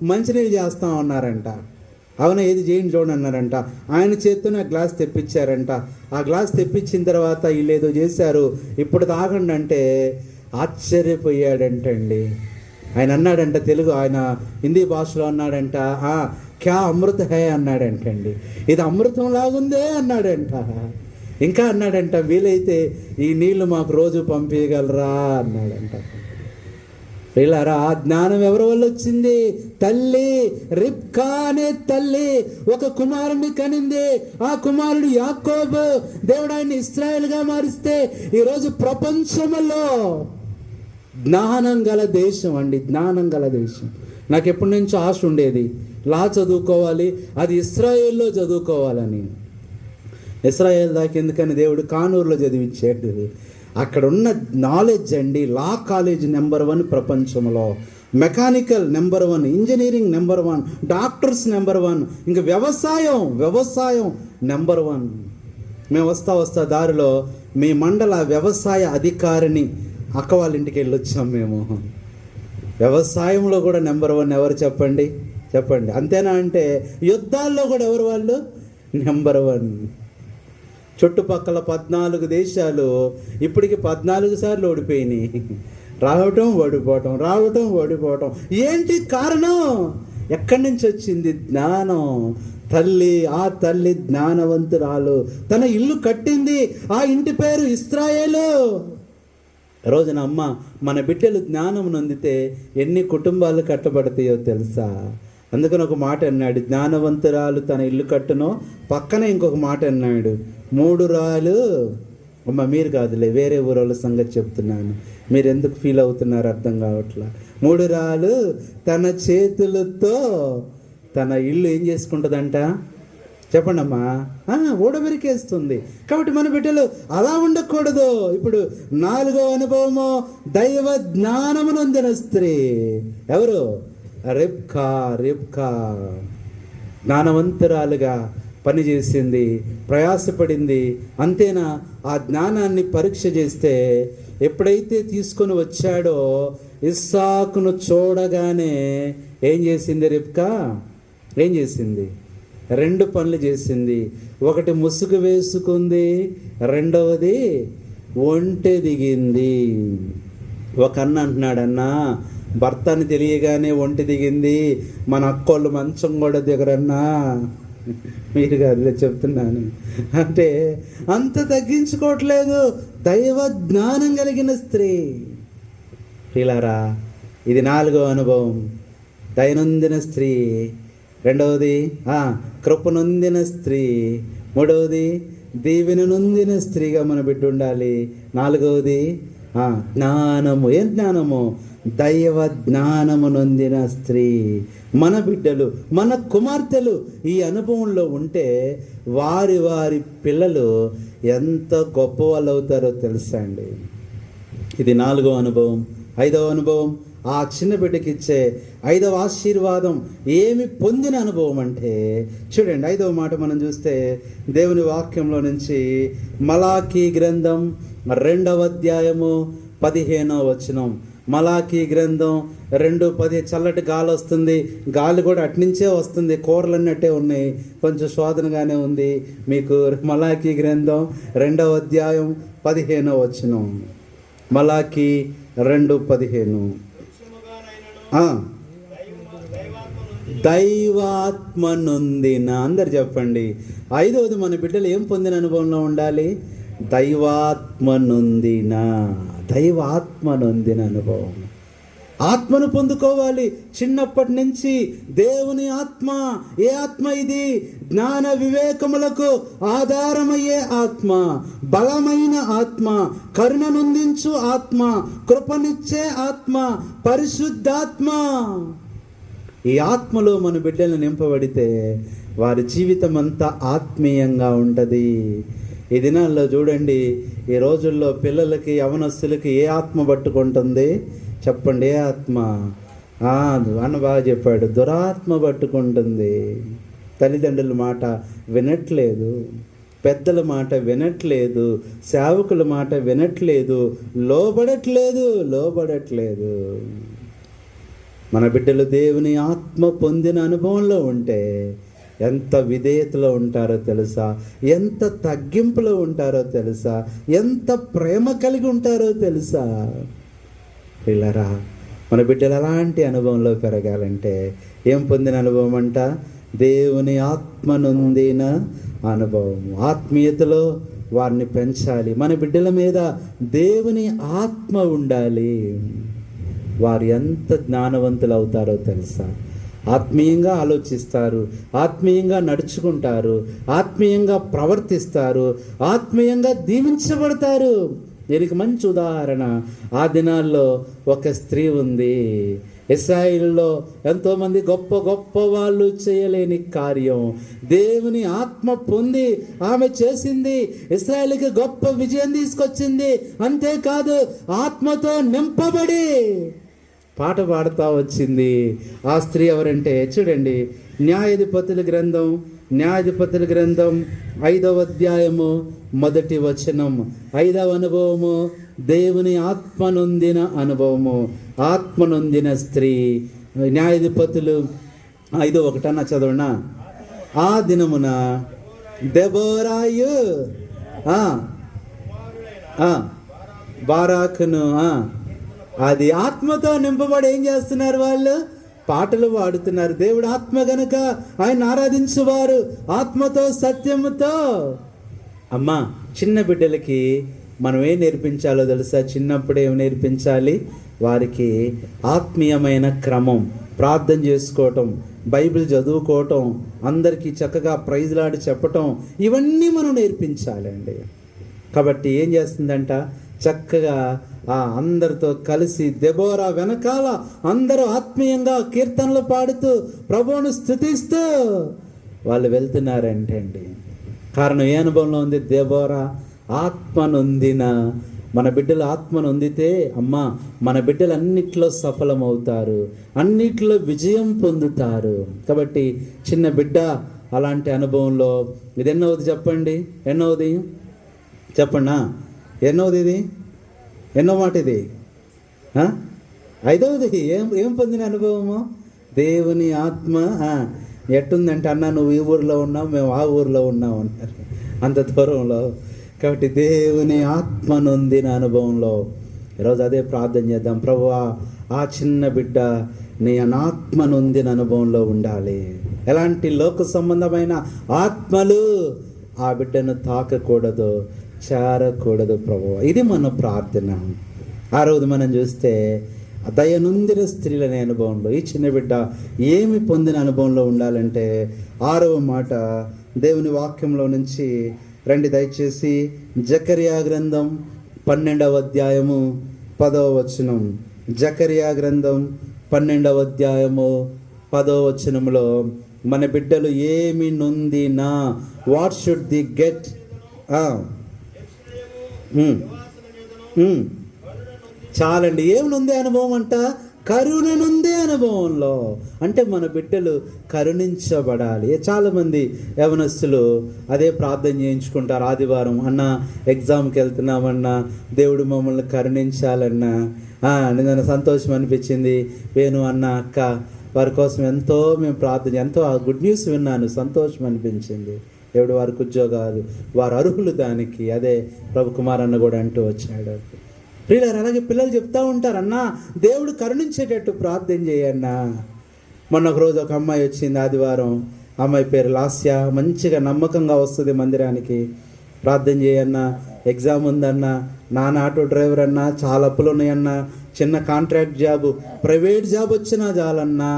[SPEAKER 1] మంచినీళ్ళు చేస్తాం అన్నారంట. అవునా, ఏది చేయండి చూడండి అన్నారంట. ఆయన చేత్తోనే ఆ గ్లాస్ తెప్పించారంట. ఆ గ్లాస్ తెప్పించిన తర్వాత వీళ్ళు ఏదో చేశారు, ఇప్పుడు తాగండి అంటే ఆశ్చర్యపోయాడంటండి. ఆయన అన్నాడంట, తెలుగు ఆయన హిందీ భాషలో అన్నాడంట, క్యా అమృత హే అన్నాడంటండి. ఇది అమృతం లాగుందే అన్నాడంట. ఇంకా అన్నాడంట, వీలైతే ఈ నీళ్లు మాకు రోజు పంపించగలరా అన్నాడంట. వీళ్ళారా, ఆ జ్ఞానం ఎవరి వల్ల వచ్చింది? తల్లి రిబ్కా అనే తల్లి ఒక కుమారుని కనింది. ఆ కుమారుడు యాకోబు. దేవుడు ఆయన్ని ఇశ్రాయేలుగా మారిస్తే ఈరోజు ప్రపంచంలో జ్ఞానం గల దేశం అండి, జ్ఞానం గల దేశం. నాకు ఎప్పటి నుంచో ఆశ ఉండేది, లా చదువుకోవాలి, అది ఇశ్రాయేల్లో చదువుకోవాలని. ఇశ్రాయేల్ దాకా ఎందుకని దేవుడు కానూరులో చదివించాడు. అక్కడ ఉన్న నాలెడ్జ్ అండి, లా కాలేజ్ నెంబర్ 1 ప్రపంచంలో, mechanical number 1, engineering number 1, doctors number 1, ఇంకా వ్యవసాయం నెంబర్ 1. మేము వస్తా దారిలో మీ మండల వ్యవసాయ అధికారిని అక్క వాళ్ళ ఇంటికి వెళ్ళి వచ్చాం మేము. వ్యవసాయంలో కూడా నెంబర్ 1 ఎవరు చెప్పండి? అంతేనా అంటే యుద్ధాల్లో కూడా ఎవరు వాళ్ళు? నెంబర్ 1. చుట్టుపక్కల 14 దేశాలు ఇప్పటికి 14 సార్లు ఓడిపోయినాయి. రావటం ఓడిపోవటం. ఏంటి కారణం? ఎక్కడి నుంచి వచ్చింది? జ్ఞానం. ఆ తల్లి జ్ఞానవంతురాలు. తన ఇల్లు కట్టింది, ఆ ఇంటి పేరు ఇశ్రాయేలు. రోజున అమ్మ, మన బిడ్డలు జ్ఞానం నొందితే ఎన్ని కుటుంబాలు కట్టబడతాయో తెలుసా? అందుకని ఒక మాట అన్నాడు, జ్ఞానవంతురాలు తన ఇల్లు కట్టునో. పక్కన ఇంకొక మాట అన్నాడు, 3 రాళ్ళు. అమ్మ మీరు కాదులే, వేరే ఊరోళ్ళ సంగతి చెప్తున్నాను, మీరు ఎందుకు ఫీల్ అవుతున్నారు అర్థం కావట్లా. 3 రాళ్ళు తన చేతులతో తన ఇల్లు ఏం చేసుకుంటుందంట చెప్పండి అమ్మా? ఊడబెరికేస్తుంది. కాబట్టి మన బిడ్డలు అలా ఉండకూడదు. ఇప్పుడు 4వ అనుభవము, దైవ జ్ఞానమునందిన స్త్రీ. ఎవరు? రిబ్కా జ్ఞానవంతురాలుగా పనిచేసింది, ప్రయాసపడింది. అంతేనా, ఆ జ్ఞానాన్ని పరీక్ష చేస్తే ఎప్పుడైతే తీసుకొని వచ్చాడో ఇస్సాకును చూడగానే ఏం చేసింది రిబ్కా? ఏం చేసింది? 2 పనులు చేసింది. ఒకటి ముసుగు వేసుకుంది, రెండవది ఒంటె దిగింది. ఒక అన్న అంటున్నాడన్నా, భర్తని తెలియగానే ఒంటి దిగింది, మన అక్కోళ్ళు మంచం కూడా దిగరన్నా. మీరు కాదు చెప్తున్నాను. అంటే అంత తగ్గించుకోవట్లేదు. దైవ జ్ఞానం కలిగిన స్త్రీ. పిల్లరా, ఇది 4వ అనుభవం, దయనొందిన స్త్రీ. రెండవది కృపనొందిన స్త్రీ. మూడవది దీవెన నొందిన స్త్రీగా మన బిడ్డ ఉండాలి. 4వది జ్ఞానము. ఏం జ్ఞానము? దైవ జ్ఞానము నొందిన స్త్రీ. మన బిడ్డలు, మన కుమార్తెలు ఈ అనుభవంలో ఉంటే వారి పిల్లలు ఎంత గొప్ప వాళ్ళు అవుతారో తెలుసా అండి. ఇది 4వ అనుభవం. 5వ అనుభవం, ఆ చిన్న బిడ్డకి ఇచ్చే 5వ ఆశీర్వాదం ఏమి పొందిన అనుభవం అంటే చూడండి. 5వ మాట మనం చూస్తే దేవుని వాక్యంలో నుంచి మలాకీ గ్రంథం 2వ అధ్యాయము 15వ వచనం. మలాకీ గ్రంథం 2:10. చల్లటి గాలి వస్తుంది, గాలి కూడా అట్నుంచే వస్తుంది, కూరలు అన్నట్టే ఉన్నాయి, కొంచెం శోధనగానే ఉంది మీకు. మలాకీ గ్రంథం 2వ అధ్యాయం 15వ వచనం. మలాకీ 2:15. దైవాత్మ నొందిన. అందరు చెప్పండి. 5వది, మన బిడ్డలు ఏం పొందిన అనుభవంలో ఉండాలి? దైవాత్మ నొందిన అనుభవం. ఆత్మను పొందుకోవాలి చిన్నప్పటి నుంచి. దేవుని ఆత్మ. ఏ ఆత్మ ఇది? జ్ఞాన వివేకములకు ఆధారమయ్యే ఆత్మ, బలమైన ఆత్మ, కరుణనుందించు ఆత్మ, కృపనిచ్చే ఆత్మ, పరిశుద్ధాత్మ. ఈ ఆత్మలో మన బిడ్డలు నింపబడితే వారి జీవితం అంతా ఆత్మీయంగా ఉంటుంది. ఈ దినాల్లో చూడండి, ఈ రోజుల్లో పిల్లలకి యవనస్తులకి ఏ ఆత్మ పట్టుకుంటుంది చెప్పండి? ఏ ఆత్మ? అన్న బాగా చెప్పాడు, దురాత్మ పట్టుకుంటుంది. తల్లిదండ్రుల మాట వినట్లేదు, పెద్దల మాట వినట్లేదు, సేవకుల మాట వినట్లేదు, లోబడట్లేదు. మన బిడ్డలు దేవుని ఆత్మ పొందిన అనుభవంలో ఉంటే ఎంత విధేయతలో ఉంటారో తెలుసా, ఎంత తగ్గింపులో ఉంటారో తెలుసా, ఎంత ప్రేమ కలిగి ఉంటారో తెలుసా. పిల్లరా, మన బిడ్డలు అలాంటి అనుభవంలో పెరగాలంటే ఏం పొందిన అనుభవం అంట? దేవుని ఆత్మ నొందిన అనుభవం. ఆత్మీయతలో వారిని పెంచాలి. మన బిడ్డల మీద దేవుని ఆత్మ ఉండాలి. వారు ఎంత జ్ఞానవంతులు అవుతారో తెలుసా. ఆత్మీయంగా ఆలోచిస్తారు, ఆత్మీయంగా నడుచుకుంటారు, ఆత్మీయంగా ప్రవర్తిస్తారు, ఆత్మీయంగా దీవించబడతారు. దీనికి మంచి ఉదాహరణ, ఆ దినాల్లో ఒక స్త్రీ ఉంది. ఇశ్రాయేలులో ఎంతోమంది గొప్ప గొప్ప వాళ్ళు చేయలేని కార్యం దేవుని ఆత్మ పొంది ఆమె చేసింది. ఇశ్రాయేలుకి గొప్ప విజయం తీసుకొచ్చింది. అంతేకాదు, ఆత్మతో నింపబడి పాట పాడుతూ వచ్చింది. ఆ స్త్రీ ఎవరంటే చూడండి, న్యాయాధిపతుల గ్రంథం 5వ అధ్యాయము 1వ వచనం. 5వ అనుభవము దేవుని ఆత్మనొందిన అనుభవము. ఆత్మనొందిన స్త్రీ. న్యాయాధిపతులు 5:1 చదవనా? ఆ దినమున దెబోరాయు బారాకును అది ఆత్మతో నింపబడి ఏం చేస్తున్నారు? వాళ్ళు పాటలు పాడుతున్నారు. దేవుడు ఆత్మ గనుక ఆయన ఆరాధించువారు ఆత్మతో సత్యముతో. అమ్మా, చిన్న బిడ్డలకి మనం ఏం నేర్పించాలో తెలుసా? చిన్నప్పుడే ఏం నేర్పించాలి? వారికి ఆత్మీయమైన క్రమం, ప్రార్థన చేసుకోవటం, బైబిల్ చదువుకోవటం, అందరికీ చక్కగా ప్రైజ్లాడి చెప్పటం, ఇవన్నీ మనం నేర్పించాలండి. కాబట్టి ఏం చేస్తుందంట? చక్కగా అందరితో కలిసి దెబోరా వెనకాల అందరూ ఆత్మీయంగా కీర్తనలు పాడుతూ ప్రభువును స్తుతిస్తూ వాళ్ళు వెళ్తున్నారంటే అండి. కారణం ఏ అనుభవంలో ఉంది? దెబోరా ఆత్మనొందిన. మన బిడ్డలు ఆత్మనొందితే అమ్మా, మన బిడ్డలు అన్నిట్లో సఫలమవుతారు, అన్నిట్లో విజయం పొందుతారు. కాబట్టి చిన్న బిడ్డ అలాంటి అనుభవంలో ఇది ఎన్నోది చెప్పండి? ఎన్నోది చెప్పండి? ఎన్నోది ఇది? ఎన్నో మాట ఇది? 5వది. ఏం పొందిన అనుభవము? దేవుని ఆత్మ. ఎట్టుందంటే, అన్న నువ్వు ఈ ఊరిలో ఉన్నావు, మేము ఆ ఊరిలో ఉన్నావు అన్నారు, అంత దూరంలో. కాబట్టి దేవుని ఆత్మ నొందిన అనుభవంలో ఈరోజు అదే ప్రార్థన చేద్దాం. ప్రభువా, ఆ చిన్న బిడ్డ నీ ఆత్మ నొందిన అనుభవంలో ఉండాలి. ఎలాంటి లోక సంబంధమైన ఆత్మలు ఆ బిడ్డను తాకకూడదు, చేరకూడదు ప్రభువా. ఇది మన ప్రార్థన. ఆ రోజు మనం చూస్తే దయనుందిన స్త్రీలనే అనుభవంలో ఈ చిన్న బిడ్డ ఏమి పొందిన అనుభవంలో ఉండాలంటే 6వ మాట దేవుని వాక్యంలో నుంచి రండి దయచేసి. జకరియా గ్రంథం 12వ అధ్యాయము 10వ వచనం. జకరియా గ్రంథం 12వ అధ్యాయము 10వ వచనంలో మన బిడ్డలు ఏమి నొందినా, వాట్ షుడ్ ది గెట్? చాలండి. ఏమి నొందే అనుభవం అంట? కరుణ నొందే అనుభవంలో. అంటే మన బిడ్డలు కరుణించబడాలి. చాలామంది యవనస్తులు అదే ప్రార్థన చేయించుకుంటారు ఆదివారం. అన్న ఎగ్జామ్కి వెళ్తున్నామన్నా, దేవుడు మమ్మల్ని కరుణించాలన్నా. నిన్న సంతోషం అనిపించింది, వేణు అన్న అక్క వారి కోసం ఎంతో మేము ప్రార్థన, ఎంతో ఆ గుడ్ న్యూస్ విన్నాను, సంతోషం అనిపించింది. దేవుడు వారికి ఉద్యోగాలు, వారు అర్హులు దానికి. అదే ప్రభు కుమార్ అన్న కూడా అంటూ వచ్చాడు. ప్రియులారా, అలాగే పిల్లలు చెప్తూ ఉంటారు, అన్నా దేవుడు కరుణించేటట్టు ప్రార్థన చేయన్నా. మొన్న ఒక రోజు ఒక అమ్మాయి వచ్చింది ఆదివారం. అమ్మాయి పేరు లాస్య. మంచిగా నమ్మకంగా వస్తుంది మందిరానికి. ప్రార్థన చేయన్నా, ఎగ్జామ్ ఉందన్నా, నాన్న ఆటో డ్రైవర్ అన్నా, చాలా అప్పులు ఉన్నాయన్నా, చిన్న కాంట్రాక్ట్ జాబు, ప్రైవేట్ జాబ్ వచ్చినా చాలన్నా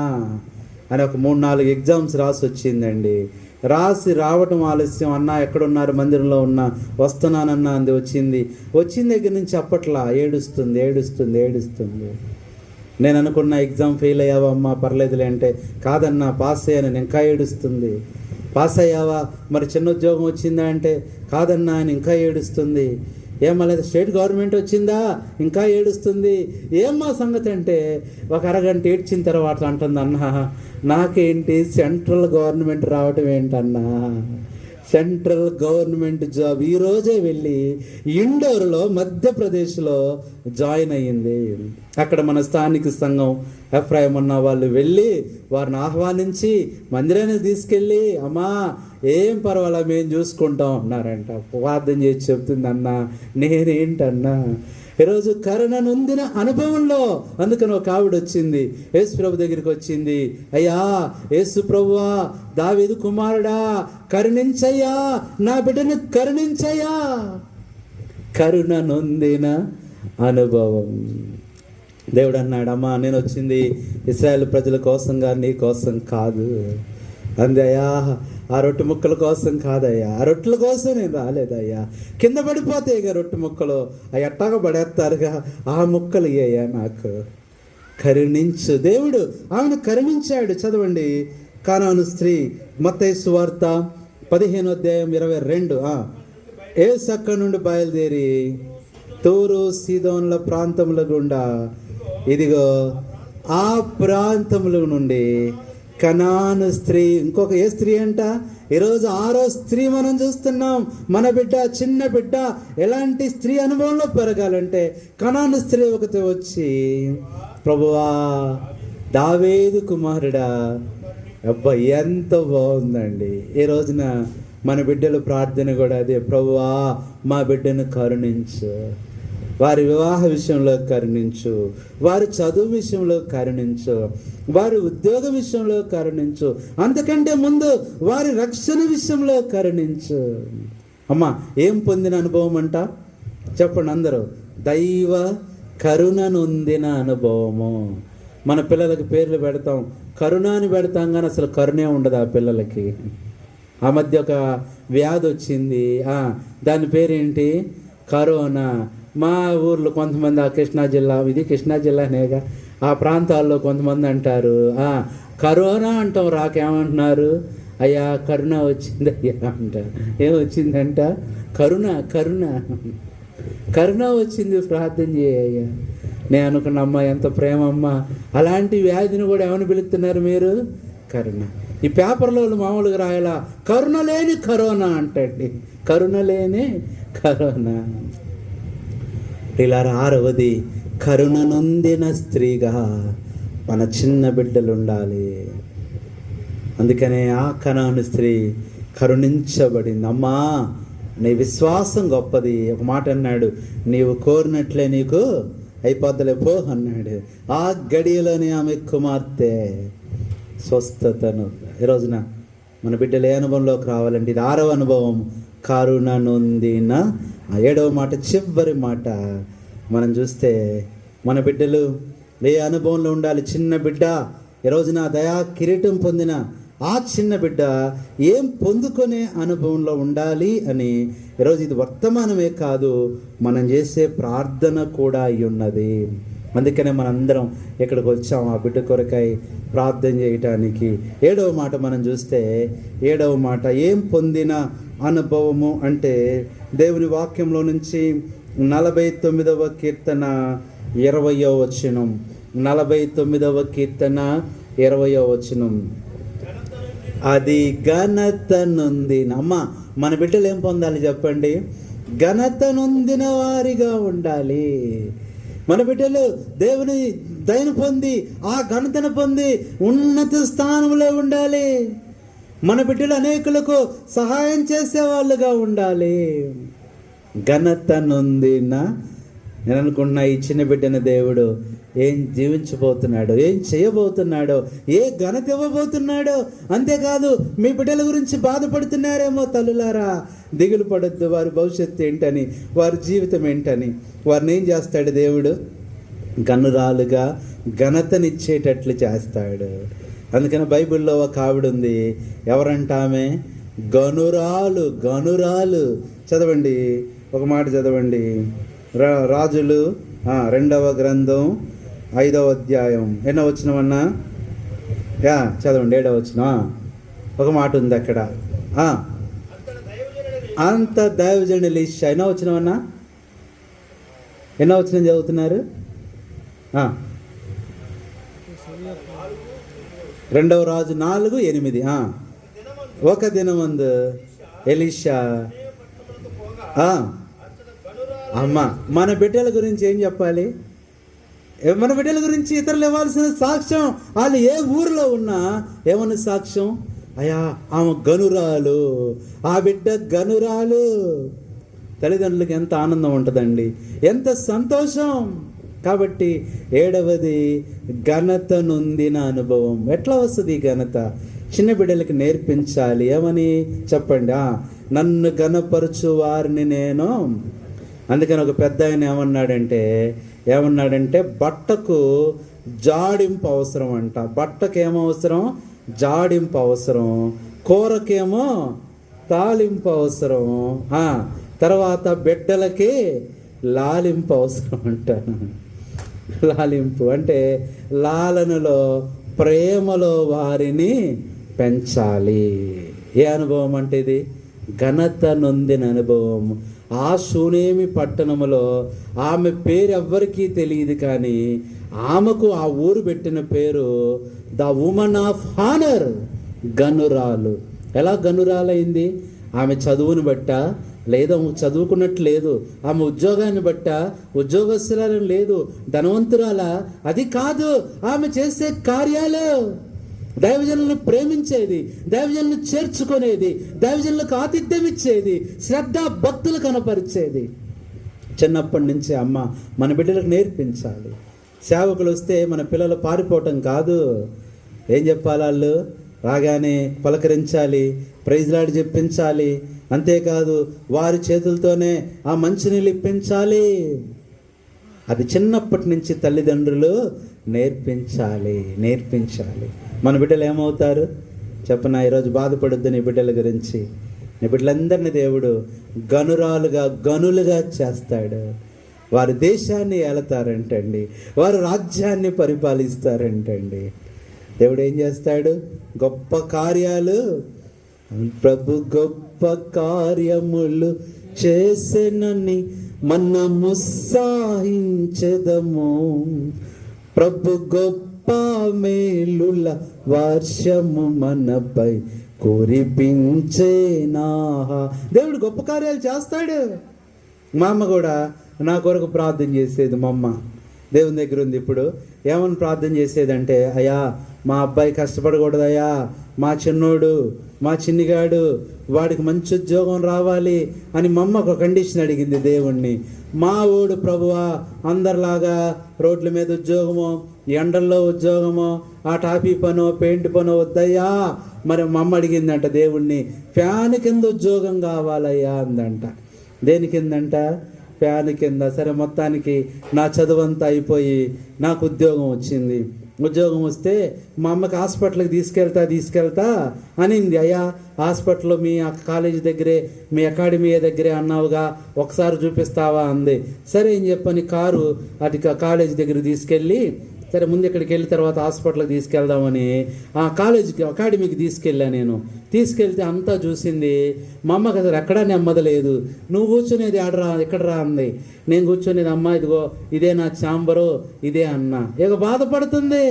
[SPEAKER 1] అని ఒక 3-4 ఎగ్జామ్స్ రాసి వచ్చిందండి. రావటం ఆలస్యం. అన్న ఎక్కడున్నారు? మందిరంలో ఉన్నా, వస్తున్నానన్నా అంది. వచ్చిన దగ్గర నుంచి అప్పట్లా ఏడుస్తుంది. నేను అనుకున్న ఎగ్జామ్ ఫెయిల్ అయ్యావా అమ్మా, పర్లేదులే అంటే, కాదన్నా పాస్ అయ్యాను, ఇంకా ఏడుస్తుంది. పాస్ అయ్యావా, మరి చిన్న ఉద్యోగం వచ్చిందా అంటే, కాదన్నా అని ఇంకా ఏడుస్తుంది. ఏమా లేదా స్టేట్ గవర్నమెంట్ వచ్చిందా, ఇంకా ఏడుస్తుంది. ఏమ్మా సంగతి అంటే, ఒక అరగంట ఏడ్చిన తర్వాత అంటుంది, అన్నా నాకేంటి సెంట్రల్ గవర్నమెంట్ రావటం ఏంటన్నా, సెంట్రల్ గవర్నమెంట్ జాబ్ ఈరోజే వెళ్ళి ఇండోర్లో మధ్యప్రదేశ్లో జాయిన్ అయ్యింది. అక్కడ మన స్థానిక సంఘం ఎఫ్రాయిం ఉన్న వాళ్ళు వెళ్ళి వారిని ఆహ్వానించి మందిరానికి తీసుకెళ్ళి, అమ్మా ఏం పర్వాలా మేము చూసుకుంటాం అన్నారంట. ప్రార్థన చేసి చెప్తుంది, అన్నా నేనేంటన్నా ఈరోజు కరుణ నొందిన అనుభవంలో. అందుకని ఒక ఆవిడ వచ్చింది, యేసు ప్రభు దగ్గరికి వచ్చింది, అయ్యా యేసు ప్రభువా, దావీదు కుమారుడా, కరుణించయ్యా, నా బిడ్డను కరుణించయ్యా. కరుణ నొందిన అనుభవం. దేవుడు అన్నాడు, అమ్మా నేను వచ్చింది ఇశ్రాయేలు ప్రజల కోసంగా నీ కోసం కాదు అందయ్యా, ఆ రొట్టె ముక్కల కోసం కాదయ్యా, ఆ రొట్టెల కోసం నేను రాలేదయ్యా. కింద పడిపోతాయి ఇక రొట్టె ముక్కలు, అవి ఎట్టాగా పడేస్తారుగా, ఆ ముక్కలు అయ్యా నాకు కరుణించు. దేవుడు ఆమెను కరుణించాడు. చదవండి, కానాను స్త్రీ, మత్తయి సువార్త 15:22. యేసు అక్కడి నుండి బయలుదేరి తూరు సీదోన్ల ప్రాంతముల గుండా, ఇదిగో ఆ ప్రాంతముల నుండి కనాను స్త్రీ, ఇంకొక ఏ స్త్రీ అంట, ఈరోజు 6వ స్త్రీ మనం చూస్తున్నాం. మన బిడ్డ, చిన్న బిడ్డ ఎలాంటి స్త్రీ అనుభవంలో పెరగాలంటే కనాను స్త్రీ ఒకటి వచ్చి, ప్రభువా దావీదు కుమారుడా. అబ్బా ఎంత బాగుందండి. ఈ రోజున మన బిడ్డల ప్రార్థన కూడా అదే, ప్రభువా మా బిడ్డను కరుణించు, వారి వివాహ విషయంలో కరుణించు, వారి చదువు విషయంలో కరుణించు, వారి ఉద్యోగ విషయంలో కరుణించు, అంతకంటే ముందు వారి రక్షణ విషయంలో కరుణించు. అమ్మా ఏం పొందిన అనుభవం అంట చెప్పండి అందరూ, దైవ కరుణ నొందిన అనుభవము. మన పిల్లలకి పేర్లు పెడతాం, కరుణ అని పెడతాం, కానీ అసలు కరుణే ఉండదు ఆ పిల్లలకి. ఆ మధ్య ఒక వ్యాధి వచ్చింది, దాని పేరేంటి, కరోనా. మా ఊర్లో కొంతమంది, ఆ కృష్ణా జిల్లా, ఇది కృష్ణా జిల్లానేగా, ఆ ప్రాంతాల్లో కొంతమంది అంటారు కరోనా అంటాం, రాకేమంటున్నారు, అయ్యా కరుణ వచ్చింది అయ్యా అంటారు. ఏమొచ్చిందంట, కరుణ కరుణ కరుణ వచ్చింది, ప్రార్థన చేయ్యా. నేను అనుకున్న, అమ్మ ఎంత ప్రేమ అమ్మ. అలాంటి వ్యాధిని కూడా ఏమని పిలుస్తున్నారు మీరు, కరుణ. ఈ పేపర్లో మామూలుగా రాయాలా, కరుణ లేని కరోనా అంటండి, కరుణ లేని కరోనా. ఇలా 6వది, కరుణ నొందిన స్త్రీగా మన చిన్న బిడ్డలు ఉండాలి. అందుకనే ఆ కనాను స్త్రీ కరుణించబడింది. అమ్మా నీ విశ్వాసం గొప్పది. ఒక మాట అన్నాడు, నీవు కోరినట్లే నీకు అయిపోద్దలే పో అన్నాడు. ఆ గడియలోనే ఆమె కుమార్తె స్వస్థతను. ఈరోజున మన బిడ్డలు ఏ అనుభవంలోకి రావాలంటే ఇది 6వ అనుభవం, కరుణ నొందిన. 7వ మాట, చివరి మాట మనం చూస్తే మన బిడ్డలు ఏ అనుభవంలో ఉండాలి. చిన్న బిడ్డ ఈరోజున దయా కిరీటం పొందిన ఆ చిన్న బిడ్డ ఏం పొందుకునే అనుభవంలో ఉండాలి అని ఈరోజు ఇది వర్తమానమే కాదు, మనం చేసే ప్రార్థన కూడా అయి ఉన్నది. అందుకనే మనందరం ఇక్కడికి వచ్చాం ఆ బిడ్డ కొరకై ప్రార్థన చేయటానికి. 7వ మాట మనం చూస్తే, 7వ మాట ఏం పొందిన అనుభవము అంటే దేవుని వాక్యంలో నుంచి 49వ కీర్తన 20వ వచనం. 49వ కీర్తన 20వ వచనం. అది ఘనత నొందిన. అమ్మ మన బిడ్డలు ఏం పొందాలి చెప్పండి, ఘనత నొందిన వారిగా ఉండాలి. మన బిడ్డలు దేవుని దయను పొంది, ఆ ఘనతను పొంది ఉన్నత స్థానంలో ఉండాలి. మన బిడ్డలు అనేకులకు సహాయం చేసేవాళ్ళుగా ఉండాలి. ఘనత నొందిన. నేను అనుకున్నా ఈ చిన్న బిడ్డన దేవుడు ఏం జీవించబోతున్నాడో, ఏం చేయబోతున్నాడో, ఏ ఘనత ఇవ్వబోతున్నాడో. అంతేకాదు మీ బిడ్డల గురించి బాధపడుతున్నారేమో తల్లులారా, దిగులు పడొద్దు. వారి భవిష్యత్తు ఏంటని, వారి జీవితం ఏంటని. వారిని ఏం చేస్తాడు దేవుడు, గనురాలుగా ఘనతనిచ్చేటట్లు చేస్తాడు. అందుకని బైబిల్లో ఒక ఆవిడ ఉంది, ఎవరంట ఆమె, గనురాలు. గనురాలు. చదవండి, ఒక మాట చదవండి, రాజులు 2వ గ్రంథం 5వ అధ్యాయం ఎన్నో వచనమన్నా? చదవండి. 7వ వచనం. ఒక మాట ఉంది అక్కడ. అంత దైవజనుడు ఎలీషా. ఎన్నో వచనమన్నా? ఎన్నో వచనం చదువుతున్నారు? 2వ రాజు 4:8. ఒక దినమందు ఎలీషా అమ్మ. మన బిడ్డల గురించి ఏం చెప్పాలి? మన బిడ్డల గురించి ఇతరులు ఇవ్వాల్సిన సాక్ష్యం. వాళ్ళు ఏ ఊరిలో ఉన్నా ఏమన్నా సాక్ష్యం? అయ్యా ఆమె గనురాలు, ఆ బిడ్డ గనురాలు. తల్లిదండ్రులకి ఎంత ఆనందం ఉంటుందండి, ఎంత సంతోషం. కాబట్టి 7వది ఘనత నొందిన అనుభవం. ఎట్లా వస్తుంది ఈ ఘనత? చిన్న బిడ్డలకి నేర్పించాలి. ఏమని చెప్పండి? నన్ను ఘనపరచు వారిని నేను. అందుకని ఒక పెద్ద ఆయన ఏమన్నాడంటే బట్టకు జాడింపు అవసరం అంట. బట్టకు ఏమవసరం? జాడింపు అవసరం. కూరకేమో తాలింపు అవసరం. తర్వాత బిడ్డలకి లాలింపు అవసరం అంట. లాలింపు అంటే లాలనలో, ప్రేమలో వారిని పెంచాలి. ఏ అనుభవం అంటే ఇది? ఘనత నొందిన అనుభవం. ఆ షూనేమి పట్టణంలో ఆమె పేరు ఎవ్వరికీ తెలియదు, కానీ ఆమెకు ఆ ఊరు పెట్టిన పేరు ద ఉమన్ ఆఫ్ హానర్, గనురాలు. ఎలా గనురాలైంది? ఆమె చదువుని బట్ట లేదా? చదువుకున్నట్టు లేదు. ఆమె ఉద్యోగాన్ని బట్ట ఉద్యోగస్తురాలు లేదు. ధనవంతురాల? అది కాదు. ఆమె చేసే కార్యాలు దైవజనులను ప్రేమించేది, దైవజనులను చేర్చుకునేది, దైవజనులకు ఆతిథ్యం ఇచ్చేది, శ్రద్ధ భక్తులు కనపరిచేది. చిన్నప్పటి నుంచి అమ్మ మన బిడ్డలకు నేర్పించాలి. సేవకులు వస్తే మన పిల్లలు పారిపోవటం కాదు. ఏం చెప్పాలి? వాళ్ళు రాగానే పలకరించాలి, ప్రైజ్ లార్డ్ చెప్పించాలి. అంతేకాదు వారి చేతులతోనే ఆ మంచినీళ్ళు ఇప్పించాలి. అది చిన్నప్పటి నుంచి తల్లిదండ్రులు నేర్పించాలి. మన బిడ్డలు ఏమవుతారు చెప్పనా? ఈరోజు బాధపడొద్దు నీ బిడ్డల గురించి. నీ బిడ్డలందరినీ దేవుడు గనురాలుగా, గనులుగా చేస్తాడు. వారి దేశాన్ని ఏలతారంటండి, వారు రాజ్యాన్ని పరిపాలిస్తారంటండి. దేవుడు ఏం చేస్తాడు? గొప్ప కార్యాలు. ప్రభు గొప్ప కార్యములు చేసెనని మనము ఉత్సాహించెదము. ప్రభు గొప్ప మేలుల వర్షము మనపై కురిపించేనా. దేవుడు గొప్ప కార్యాలు చేస్తాడు. మా అమ్మ కూడా నా కొరకు ప్రార్థన చేసేది. మా అమ్మ దేవుని దగ్గర ఉంది ఇప్పుడు. ఏమని ప్రార్థన చేసేదంటే, అయ్యా మా అబ్బాయి కష్టపడకూడదయ్యా, మా చిన్నోడు, మా చిన్నిగాడు, వాడికి మంచి ఉద్యోగం రావాలి అని మా అమ్మ ఒక కండిషన్ అడిగింది దేవుణ్ణి. మా ఓడు ప్రభువా అందరిలాగా రోడ్ల మీద ఉద్యోగమో, ఎండల్లో ఉద్యోగమో, ఆ టాపీ పనో పెయింట్ పనో వద్దయ్యా. మరి మా అమ్మ అడిగిందంట దేవుణ్ణి, ఫ్యాన్ కింద ఉద్యోగం కావాలయ్యా అందంట. దేని కిందంట? ఫ్యాన్ కింద. సరే మొత్తానికి నా చదువంతా అయిపోయి నాకు ఉద్యోగం వచ్చింది. ఉద్యోగం వస్తే మా అమ్మకి హాస్పిటల్కి తీసుకెళ్తా అనింది. అయ్యా హాస్పిటల్లో మీ కాలేజీ దగ్గరే, మీ అకాడమీ దగ్గరే అన్నావుగా, ఒకసారి చూపిస్తావా అంది. సరే అని చెప్పని కారు అది కాలేజీ దగ్గర తీసుకెళ్ళి, సరే ముందు ఇక్కడికి వెళ్ళిన తర్వాత హాస్పిటల్కి తీసుకెళ్దామని ఆ కాలేజీకి, అకాడమీకి తీసుకెళ్ళా. నేను తీసుకెళ్తే అంతా చూసింది. మా అమ్మకి అసలు ఎక్కడా నెమ్మదలేదు. నువ్వు కూర్చునేది ఎక్కడరా అంది. నేను కూర్చునేది, అమ్మ ఇదిగో ఇదే నా ఛాంబరు, ఇదే అన్న. ఇక బాధపడుతుంది.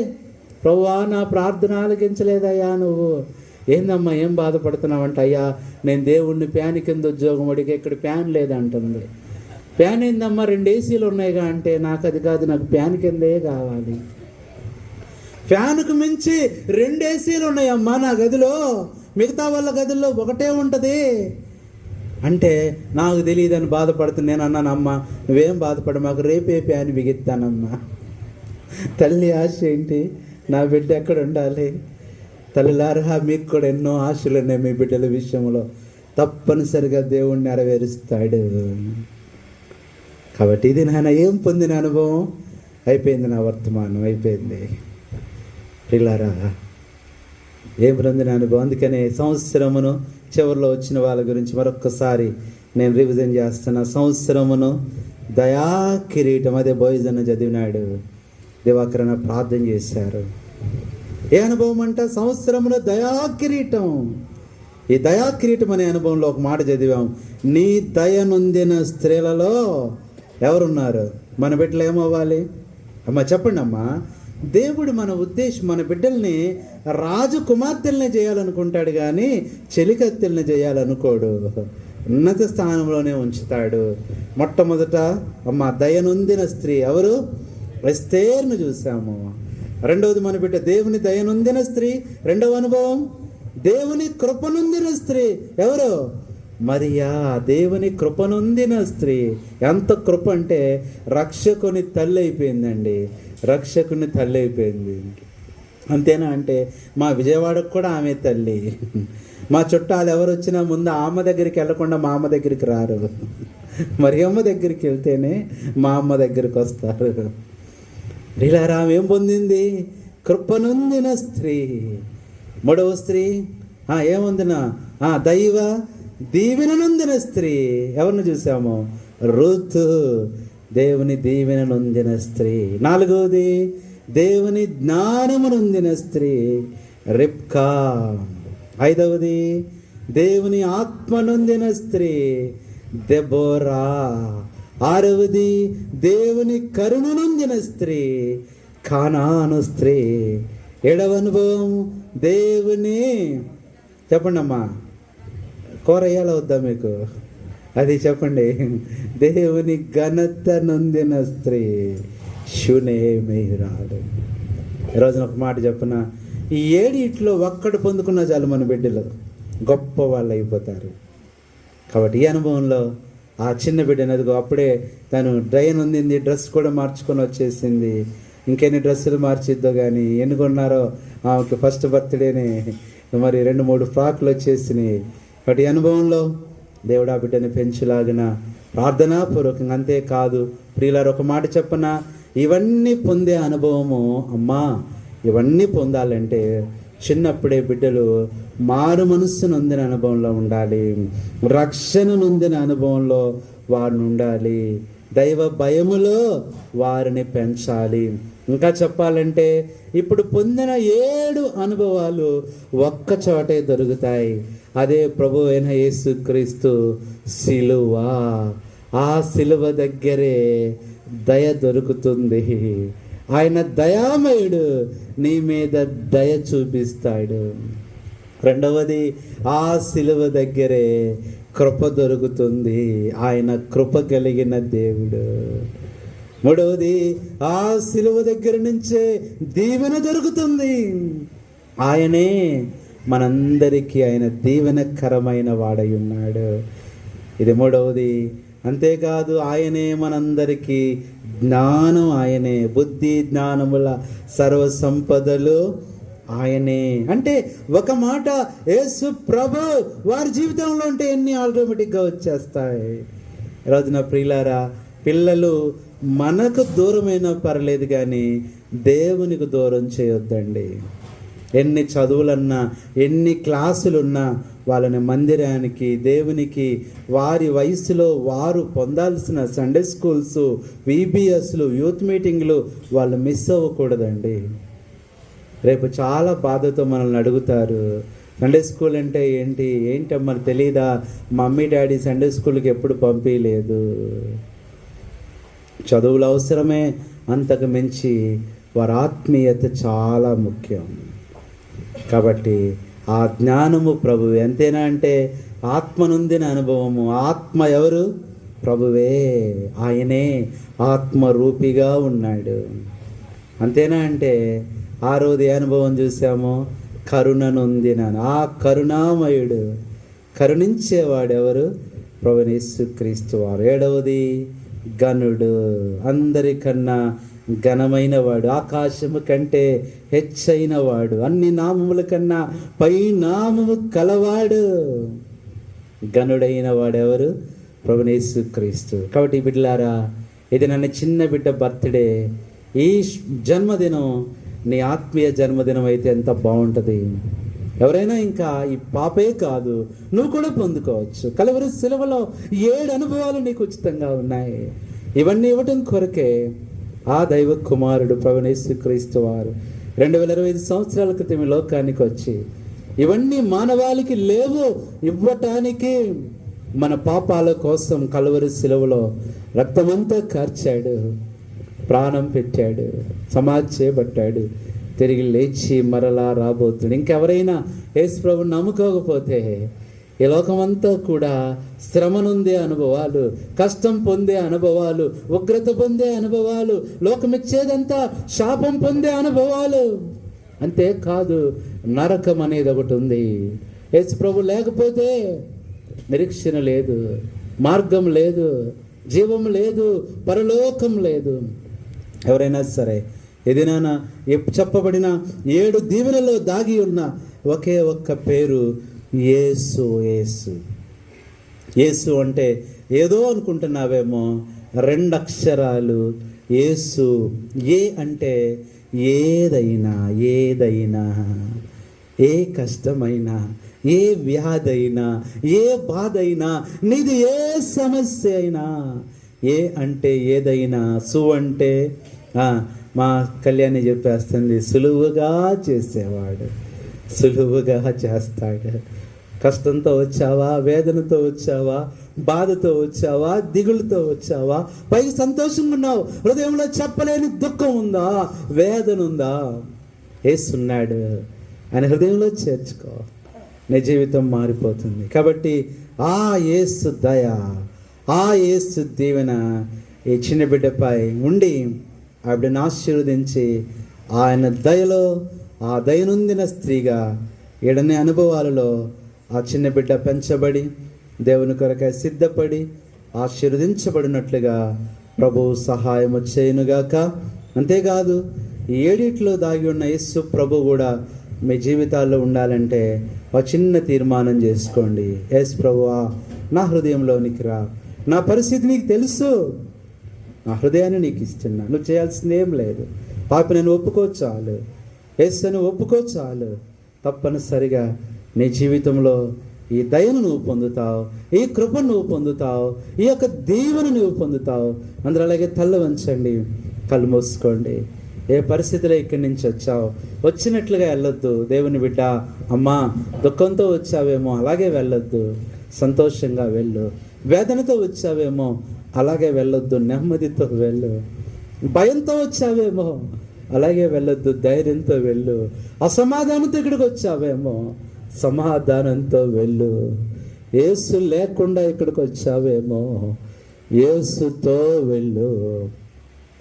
[SPEAKER 1] ప్రభువా నా ప్రార్థన ఆలకించలేదయ్యా నువ్వు. ఏందమ్మా ఏం బాధపడుతున్నావంట? అయ్యా నేను దేవుణ్ణి ఫ్యాన్ కింద ఉద్యోగం అడిగి ఇక్కడ ఫ్యాన్ లేదంటుంది. ఫ్యాన్ ఏందమ్మా 2 ఏసీలు ఉన్నాయిగా అంటే, నాకు అది కాదు, నాకు ఫ్యాన్ కిందే కావాలి. ఫ్యాన్కు మించి 2 ఏసీలు ఉన్నాయమ్మా నా గదిలో, మిగతా వాళ్ళ గదుల్లో ఒకటే ఉంటుంది అంటే నాకు తెలియదని బాధపడుతుంది. నేను అన్నాను, అమ్మ నువ్వేం బాధపడ, మాకు రేపే ఫ్యాన్ బిగిస్తానమ్మా. తల్లి ఆశ ఏంటి? నా బిడ్డ ఎక్కడ ఉండాలి? తల్లిలారా మీకు కూడా ఎన్నో ఆశలు ఉన్నాయి మీ బిడ్డల విషయంలో. తప్పనిసరిగా దేవుణ్ణి నెరవేరుస్తాడు. కాబట్టి ఇది నాయన ఏం పొందిన అనుభవం అయిపోయింది, నా వర్తమానం అయిపోయింది. పిల్లారా ఏం పొందిన అనుభవం. అందుకనే సంవత్సరమును చివరిలో వచ్చిన వాళ్ళ గురించి మరొక్కసారి నేను రివిజన్ చేస్తున్నా. సంవత్సరమును దయా కిరీటం, అదే బాయ్స్ అన్న చదివినాడు. దివాకరణ ప్రార్థన చేశారు. ఏ అనుభవం అంట? సంవత్సరంలో దయాకిరీటం. ఈ దయాకిరీటం అనే అనుభవంలో ఒక మాట చదివాం, నీ దయ నొందిన స్త్రీలలో ఎవరున్నారు? మన బిడ్డలు ఏమవ్వాలి? అమ్మ చెప్పండి అమ్మా. దేవుడు మన ఉద్దేశం, మన బిడ్డల్ని రాజకుమార్తెల్ని చేయాలనుకుంటాడు కానీ చెలికత్తెల్ని చేయాలనుకోడు. ఉన్నత స్థానంలోనే ఉంచుతాడు. మొట్టమొదట అమ్మ దయనొందిన స్త్రీ ఎవరు? ఎస్తేర్ను చూసాము. రెండవది మన బిడ్డ దేవుని దయనొందిన స్త్రీ. రెండవ అనుభవం దేవుని కృపనొందిన స్త్రీ ఎవరు? మరియా. దేవుని కృపనొందిన స్త్రీ. ఎంత కృప అంటే రక్షకుని తల్లి అయిపోయిందండి. రక్షకుని తల్లి అయిపోయింది. అంతేనా అంటే మా విజయవాడకు కూడా ఆమె తల్లి. మా చుట్టాలు ఎవరు వచ్చినా ముందు ఆమె దగ్గరికి వెళ్ళకుండా మా అమ్మ దగ్గరికి రారు. మరి అమ్మ దగ్గరికి వెళ్తేనే మా అమ్మ దగ్గరికి వస్తారు. ఇలా ఏం పొందింది? కృపనొందిన స్త్రీ. మూడవ స్త్రీ ఏముందిన? దైవ దీవెననొందిన స్త్రీ. ఎవరిని చూసాము? రూతు. దేవుని దీవెననొందిన స్త్రీ. నాలుగవది దేవుని జ్ఞానమునొందిన స్త్రీ రిబ్కా. ఐదవది దేవుని ఆత్మనొందిన స్త్రీ దెబోరా. ఆరవది దేవుని కరుణనొందిన స్త్రీ కానాను స్త్రీ. ఏడవ అనుభవం దేవుని, చెప్పండి అమ్మా, కూర వేయాల వద్దా మీకు? అది చెప్పండి. దేవుని ఘనత నొందిన స్త్రీ శూనేమిరాలు. ఈరోజున ఒక మాట చెప్పిన, ఈ ఏడిట్లో ఒక్కడు పొందుకున్న చాలు మన బిడ్డలు గొప్ప వాళ్ళు అయిపోతారు. కాబట్టి ఈ అనుభవంలో ఆ చిన్న బిడ్డనదిగో అప్పుడే తను దయనొందింది. డ్రెస్ కూడా మార్చుకొని వచ్చేసింది. ఇంకెన్ని డ్రెస్సులు మార్చిద్దో కానీ ఎన్ని కొన్నారో ఆమెకి ఫస్ట్ బర్త్డేనే మరి 2-3 ఫ్రాక్లు వచ్చేసినాయి. కాబట్టి ఈ అనుభవంలో దేవుడు ఆ బిడ్డని పెంచులాగిన ప్రార్థనాపూర్వకంగా. అంతేకాదు ప్రియులారు, ఒక మాట చెప్పనా, ఇవన్నీ పొందే అనుభవము అమ్మా, ఇవన్నీ పొందాలంటే చిన్నప్పుడే బిడ్డలు మారు మనస్సు నొందిన అనుభవంలో ఉండాలి. రక్షణ నొందిన అనుభవంలో వారిని ఉండాలి. దైవ భయములో వారిని పెంచాలి. ఇంకా చెప్పాలంటే ఇప్పుడు పొందిన 7 అనుభవాలు ఒక్క చోటే దొరుకుతాయి. అదే ప్రభు అయిన యేసుక్రీస్తు సిలువ. ఆ సిలువ దగ్గరే దయ దొరుకుతుంది. ఆయన దయామయుడు, నీ మీద దయ చూపిస్తాడు. రెండవది ఆ సిలువ దగ్గరే కృప దొరుకుతుంది. ఆయన కృప కలిగిన దేవుడు. మూడవది ఆ సిలువ దగ్గర నుంచే దీవెన దొరుకుతుంది. ఆయనే మనందరికీ ఆయన దీవెనకరమైన వాడై ఉన్నాడు. ఇది మూడవది. అంతేకాదు ఆయనే మనందరికీ జ్ఞానం. ఆయనే బుద్ధి జ్ఞానముల సర్వ సంపదలు ఆయనే. అంటే ఒక మాట యేసు ప్రభు వారి జీవితంలో ఉంటే ఎన్ని ఆటోమేటిక్గా వచ్చేస్తాయి. ఈరోజున ప్రియులారా, పిల్లలు మనకు దూరమైనా పర్లేదు కానీ దేవునికి దూరం చేయొద్దండి. ఎన్ని చదువులన్నా ఎన్ని క్లాసులున్నా వాళ్ళని మందిరానికి, దేవునికి వారి వయసులో వారు పొందాల్సిన సండే స్కూల్స్, VBSలు, యూత్ మీటింగ్లు వాళ్ళు మిస్ అవ్వకూడదండి. రేపు చాలా బాధతో మనల్ని అడుగుతారు, సండే స్కూల్ అంటే ఏంటమ్మా తెలీదా? మమ్మీ డాడీ సండే స్కూల్కి ఎప్పుడు పంపించలేదు. చదువులు అవసరమే, అంతకు మించి వారి ఆత్మీయత చాలా ముఖ్యం. కాబట్టి ఆ జ్ఞానము ప్రభువే. అంతేనా అంటే ఆత్మనొందిన అనుభవము. ఆత్మ ఎవరు? ప్రభువే. ఆయనే ఆత్మరూపిగా ఉన్నాడు. అంతేనా అంటే ఆ రోజు అనుభవం చూసాము, కరుణనొందిన. ఆ కరుణామయుడు, కరుణించేవాడు ఎవరు? ప్రభువైన యేసుక్రీస్తు వారు. ఏడవది గనుడు, అందరికన్నా ఘనమైన వాడు, ఆకాశము కంటే హెచ్చైన వాడు, అన్ని నామముల కన్నా పై నామము కలవాడు, గనుడైన వాడెవరు? ప్రభువైన యేసుక్రీస్తు. కాబట్టి బిడ్డలారా, ఇది నన్ను చిన్న బిడ్డ బర్త్డే. ఈ జన్మదినం నీ ఆత్మీయ జన్మదినం అయితే ఎంత బాగుంటుంది. ఎవరైనా ఇంకా ఈ పాపే కాదు, నువ్వు కూడా పొందుకోవచ్చు. కలవరి సిలువలో 7 అనుభవాలు నీకు ఉచితంగా ఉన్నాయి. ఇవన్నీ ఇవ్వటం కొరకే ఆ దైవ కుమారుడు ప్రభువైన యేసుక్రీస్తు వారు 2025 సంవత్సరాల క్రితం ఈ లోకానికి వచ్చి ఇవన్నీ మానవాళికి లేవు ఇవ్వటానికి మన పాపాల కోసం కలువరి శిలువలో రక్తమంతా కార్చాడు, ప్రాణం పెట్టాడు, సమాధి చేయబట్టాడు, తిరిగి లేచి మరలా రాబోతుంది. ఇంకెవరైనా యేసు ప్రభువుని నమ్ముకోకపోతే ఈ లోకమంతా కూడా శ్రమనుందే అనుభవాలు, కష్టం పొందే అనుభవాలు, ఉగ్రత పొందే అనుభవాలు, లోకమిచ్చేదంతా శాపం పొందే అనుభవాలు. అంతేకాదు నరకం అనేది ఒకటి ఉంది. యేసు ప్రభు లేకపోతే నిరీక్షణ లేదు, మార్గం లేదు, జీవం లేదు, పరలోకం లేదు. ఎవరైనా సరే ఏదైనా చెప్పబడిన 7 దీవెనలో దాగి ఉన్న ఒకే ఒక్క పేరు యేసు. యేసు యేసు అంటే ఏదో అనుకుంటున్నావేమో, 2 అక్షరాలు యేసు. ఏ అంటే ఏదైనా, ఏదైనా, ఏ కష్టమైనా, ఏ వ్యాధైనా, ఏ బాధ అయినా, నీది ఏ సమస్య అయినా, ఏ అంటే ఏదైనా, సు అంటే మా కళ్యాణి చెప్పేస్తుంది, సులువుగా చేసేవాడు, సులువుగా చేస్తాడు. కష్టంతో వచ్చావా, వేదనతో వచ్చావా, బాధతో వచ్చావా, దిగులుతో వచ్చావా, పైకి సంతోషంగా ఉన్నావు, హృదయంలో చెప్పలేని దుఃఖం ఉందా, వేదన ఉందా, యేసున్నాడు ఆయన హృదయంలో చేర్చుకో, నీ జీవితం మారిపోతుంది. కాబట్టి ఆ యేసు దయ, ఆ యేసు దీవెన ఈ చిన్న బిడ్డపై ఉండి ఆవిడని ఆశీర్వదించి ఆయన దయలో, ఆ దయనుందిన స్త్రీగా 7 అనుభవాలలో ఆ చిన్న బిడ్డ పెంచబడి దేవుని కొరకై సిద్ధపడి ఆశీర్వదించబడినట్లుగా ప్రభువు సహాయము చేయునుగాక. అంతేకాదు ఈ 7 దాగి ఉన్న యేసు ప్రభు కూడా మీ జీవితాల్లో ఉండాలంటే ఒక చిన్న తీర్మానం చేసుకోండి. యేసు ప్రభువా, నా హృదయంలోనికి రా, నా పరిస్థితి నీకు తెలుసు, నా హృదయాన్ని నీకు ఇస్తున్నా, నువ్వు చేయాల్సింది ఏం లేదు, పాపి నేను ఒప్పుకో చాలు, యేసుని ఒప్పుకో చాలు. తప్పనిసరిగా నీ జీవితంలో ఈ దయను నువ్వు పొందుతావు, ఈ కృపను నువ్వు పొందుతావు, ఈ యొక్క దీవెను నువ్వు పొందుతావు. అందరూ అలాగే తల్ల వంచండి, కళ్ళు మూసుకోండి. ఏ పరిస్థితిలో ఇక్కడి నుంచి వచ్చావు, వచ్చినట్లుగా వెళ్ళొద్దు. దేవుని బిడ్డ, అమ్మా దుఃఖంతో వచ్చావేమో అలాగే వెళ్ళొద్దు, సంతోషంగా వెళ్ళు. వేదనతో వచ్చావేమో అలాగే వెళ్ళొద్దు, నెమ్మదితో వెళ్ళు. భయంతో వచ్చావేమో అలాగే వెళ్ళొద్దు, ధైర్యంతో వెళ్ళు. అసమాధానంతో ఇక్కడికి వచ్చావేమో సమాధానంతో వెళ్ళు. యేసు లేకుండా ఇక్కడికి వచ్చావేమో యేసుతో వెళ్ళు.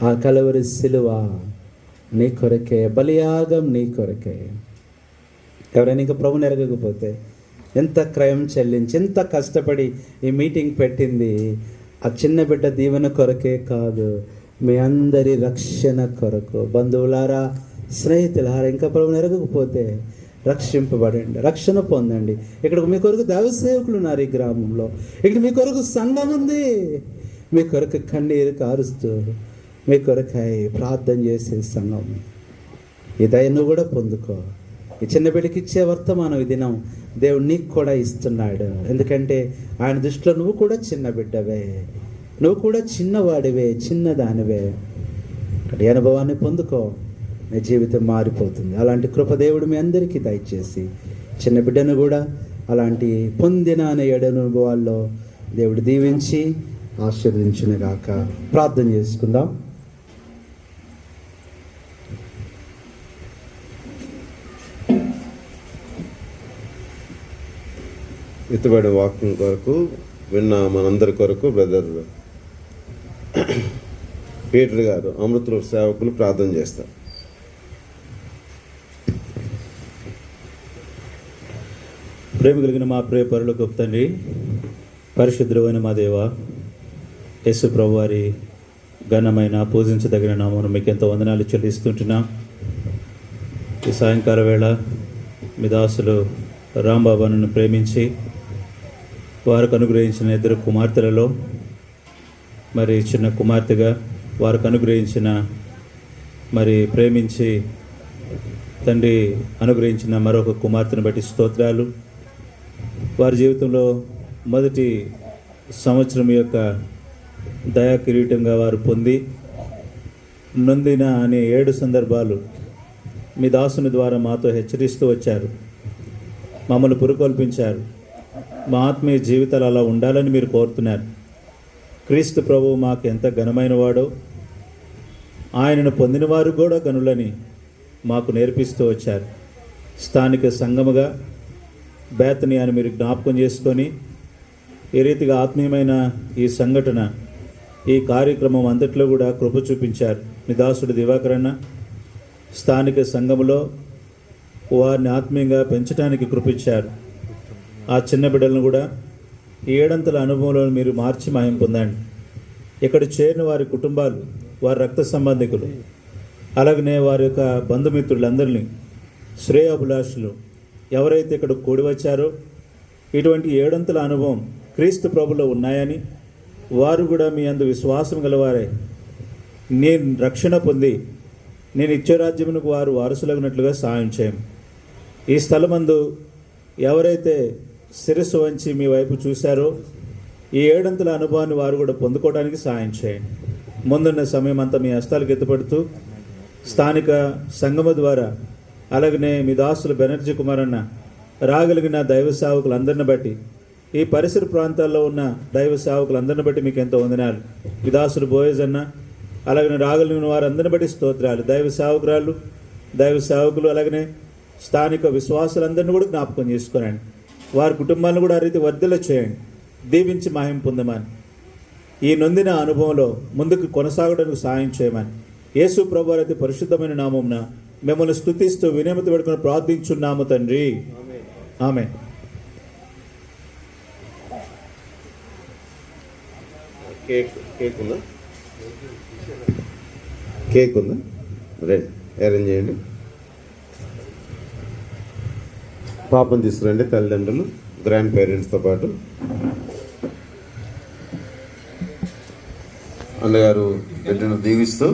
[SPEAKER 1] ఆ కలువరి సిలువ నీ కొరకే, బలియాగం నీ కొరకే. ఎవరైనా ఇంకా ప్రభుని ఎరగకపోతే ఎంత క్రయం చెల్లించి, ఎంత కష్టపడి ఈ మీటింగ్ పెట్టింది ఆ చిన్న బిడ్డ దీవెన కొరకే కాదు, మీ అందరి రక్షణ కొరకు. బంధువులారా, స్నేహితులారా, ఇంకా ప్రభుని ఎరగకపోతే రక్షింపబడండి, రక్షణ పొందండి. ఇక్కడ మీ కొరకు దైవ సేవకులు ఉన్నారు ఈ గ్రామంలో. ఇక్కడ మీ కొరకు సంఘం ఉంది, మీ కొరకు కన్నీరు కారుస్తూ మీ కొరకై ప్రార్థన చేసే సంఘం. ఈ దయను కూడా పొందుకో. ఈ చిన్న బిడ్డకి ఇచ్చే వర్తమానం ఈ దినం దేవుడు నీకు కూడా ఇస్తున్నాడు. ఎందుకంటే ఆయన దృష్టిలో నువ్వు కూడా చిన్న బిడ్డవే, నువ్వు కూడా చిన్నవాడివే, చిన్నదానివే. ఈ అనుభవాన్ని పొందుకో, నీ జీవితం మారిపోతుంది. అలాంటి కృప దేవుడు మీ అందరికీ దయచేసి చిన్న బిడ్డను కూడా అలాంటి పొందిన అనే 7 అనుభవాల్లో దేవుడు దీవించి ఆశీర్వదించునుగాక. ప్రార్థన చేసుకుందాం.
[SPEAKER 2] ఎత్తుబడి వాకింగ్ కొరకు విన్న మనందరి కొరకు బ్రదర్ పీటర్ గారు, అమృతుల సేవకులు ప్రార్థన చేస్తారు.
[SPEAKER 3] ప్రేమ కలిగిన మా ప్రియ పరలోకపు తండ్రి, పరిశుద్ధుడైన మా దేవ, యేసు ప్రభు వారి ఘనమైన పూజించదగిన నామమును మీకు ఎంతో వందనాలు చెల్లిస్తుంటున్నాం. ఈ సాయంకాల వేళ మీ దాసులు రాంబాబాను ప్రేమించి వారికి అనుగ్రహించిన 2 కుమార్తెలలో మరి చిన్న కుమార్తెగా వారికి అనుగ్రహించిన ప్రేమించి తండ్రి అనుగ్రహించిన మరొక కుమార్తెను బట్టి స్తోత్రాలు. వారి జీవితంలో మొదటి సంవత్సరం యొక్క దయా కిరీటంగా వారు పొంది నొందిన అనే 7 సందర్భాలు మీ దాసుని ద్వారా మాతో హెచ్చరిస్తూ వచ్చారు. మమ్మల్ని పురుకొల్పించారు. మా ఆత్మీయ జీవితాలు అలా ఉండాలని మీరు కోరుతున్నారు. క్రీస్తు ప్రభువు మాకు ఎంత ఘనమైన వాడో, ఆయనను పొందిన వారు కూడా గనులని మాకు నేర్పిస్తూ వచ్చారు. స్థానిక సంఘముగా బేతని అని మీరు జ్ఞాపకం చేసుకొని ఈ రీతిగా ఆత్మీయమైన ఈ సంఘటన, ఈ కార్యక్రమం అంతట్లో కూడా కృప చూపించారు. మీ దాసుడు దివాకరణ స్థానిక సంఘములో వారిని ఆత్మీయంగా పెంచడానికి కృపించారు. ఆ చిన్న బిడ్డలను కూడా 7 అనుభవంలో మీరు మార్చి మహిమ పొందండి. ఇక్కడ చేరిన వారి కుటుంబాలు, వారి రక్త సంబంధికులు, అలాగనే వారి యొక్క బంధుమిత్రులందరినీ, శ్రేయోభిలాషులు ఎవరైతే ఇక్కడ కూడి వచ్చారో ఇటువంటి 7 అనుభవం క్రీస్తు ప్రభులో ఉన్నాయని, వారు కూడా మీ అందు విశ్వాసం గలవారే నేను రక్షణ పొంది నేను నిత్యరాజ్యమునకు వారు వారసులగినట్లుగా సాయం చేయం. ఈ స్థలమందు ఎవరైతే శిరస్సు వంచి మీ వైపు చూశారో ఈ 7 అనుభవాన్ని వారు కూడా పొందుకోవడానికి సాయం చేయండి. ముందున్న సమయం అంతా మీ హస్తాలకు ఎత్తుపడుతూ స్థానిక సంగమ ద్వారా, అలాగనే మీ దాసులు బెనర్జీ కుమారన్న, రాగలిగిన దైవ సేవకులందరిని బట్టి, ఈ పరిసర ప్రాంతాల్లో ఉన్న దైవ సేవకులందరిని బట్టి మీకు ఎంతో వందనాలు. మీ దాసులు బోయజ్ అన్న, అలాగనే రాగలిగిన వారందరిని బట్టి స్తోత్రాలు. దైవ సేవకురాలు, దైవ సేవకులు, అలాగనే స్థానిక విశ్వాసులందరినీ కూడా జ్ఞాపకం చేసుకోనండి. వారి కుటుంబాలను కూడా ఆ రీతి వర్ధల చేయండి. దీవించి మహిమ పొందమని, ఈ నొందిన అనుభవంలో ముందుకు కొనసాగడానికి సాయం చేయమని యేసు ప్రభువారి అతి పరిశుద్ధమైన నామమున మిమ్మల్ని స్తుతిస్తూ వినయమతో పెట్టుకుని ప్రార్థించున్నాము తండ్రి. ఆమేన్.
[SPEAKER 2] కేక్ ఉందా? కేక్ ఉందా? రండి, అరేంజ్ చేయండి. పాపను తీసుకురండి, తల్లిదండ్రులు, గ్రాండ్ పేరెంట్స్తో పాటు. అన్నగారు బిడ్డను దీవిస్తూ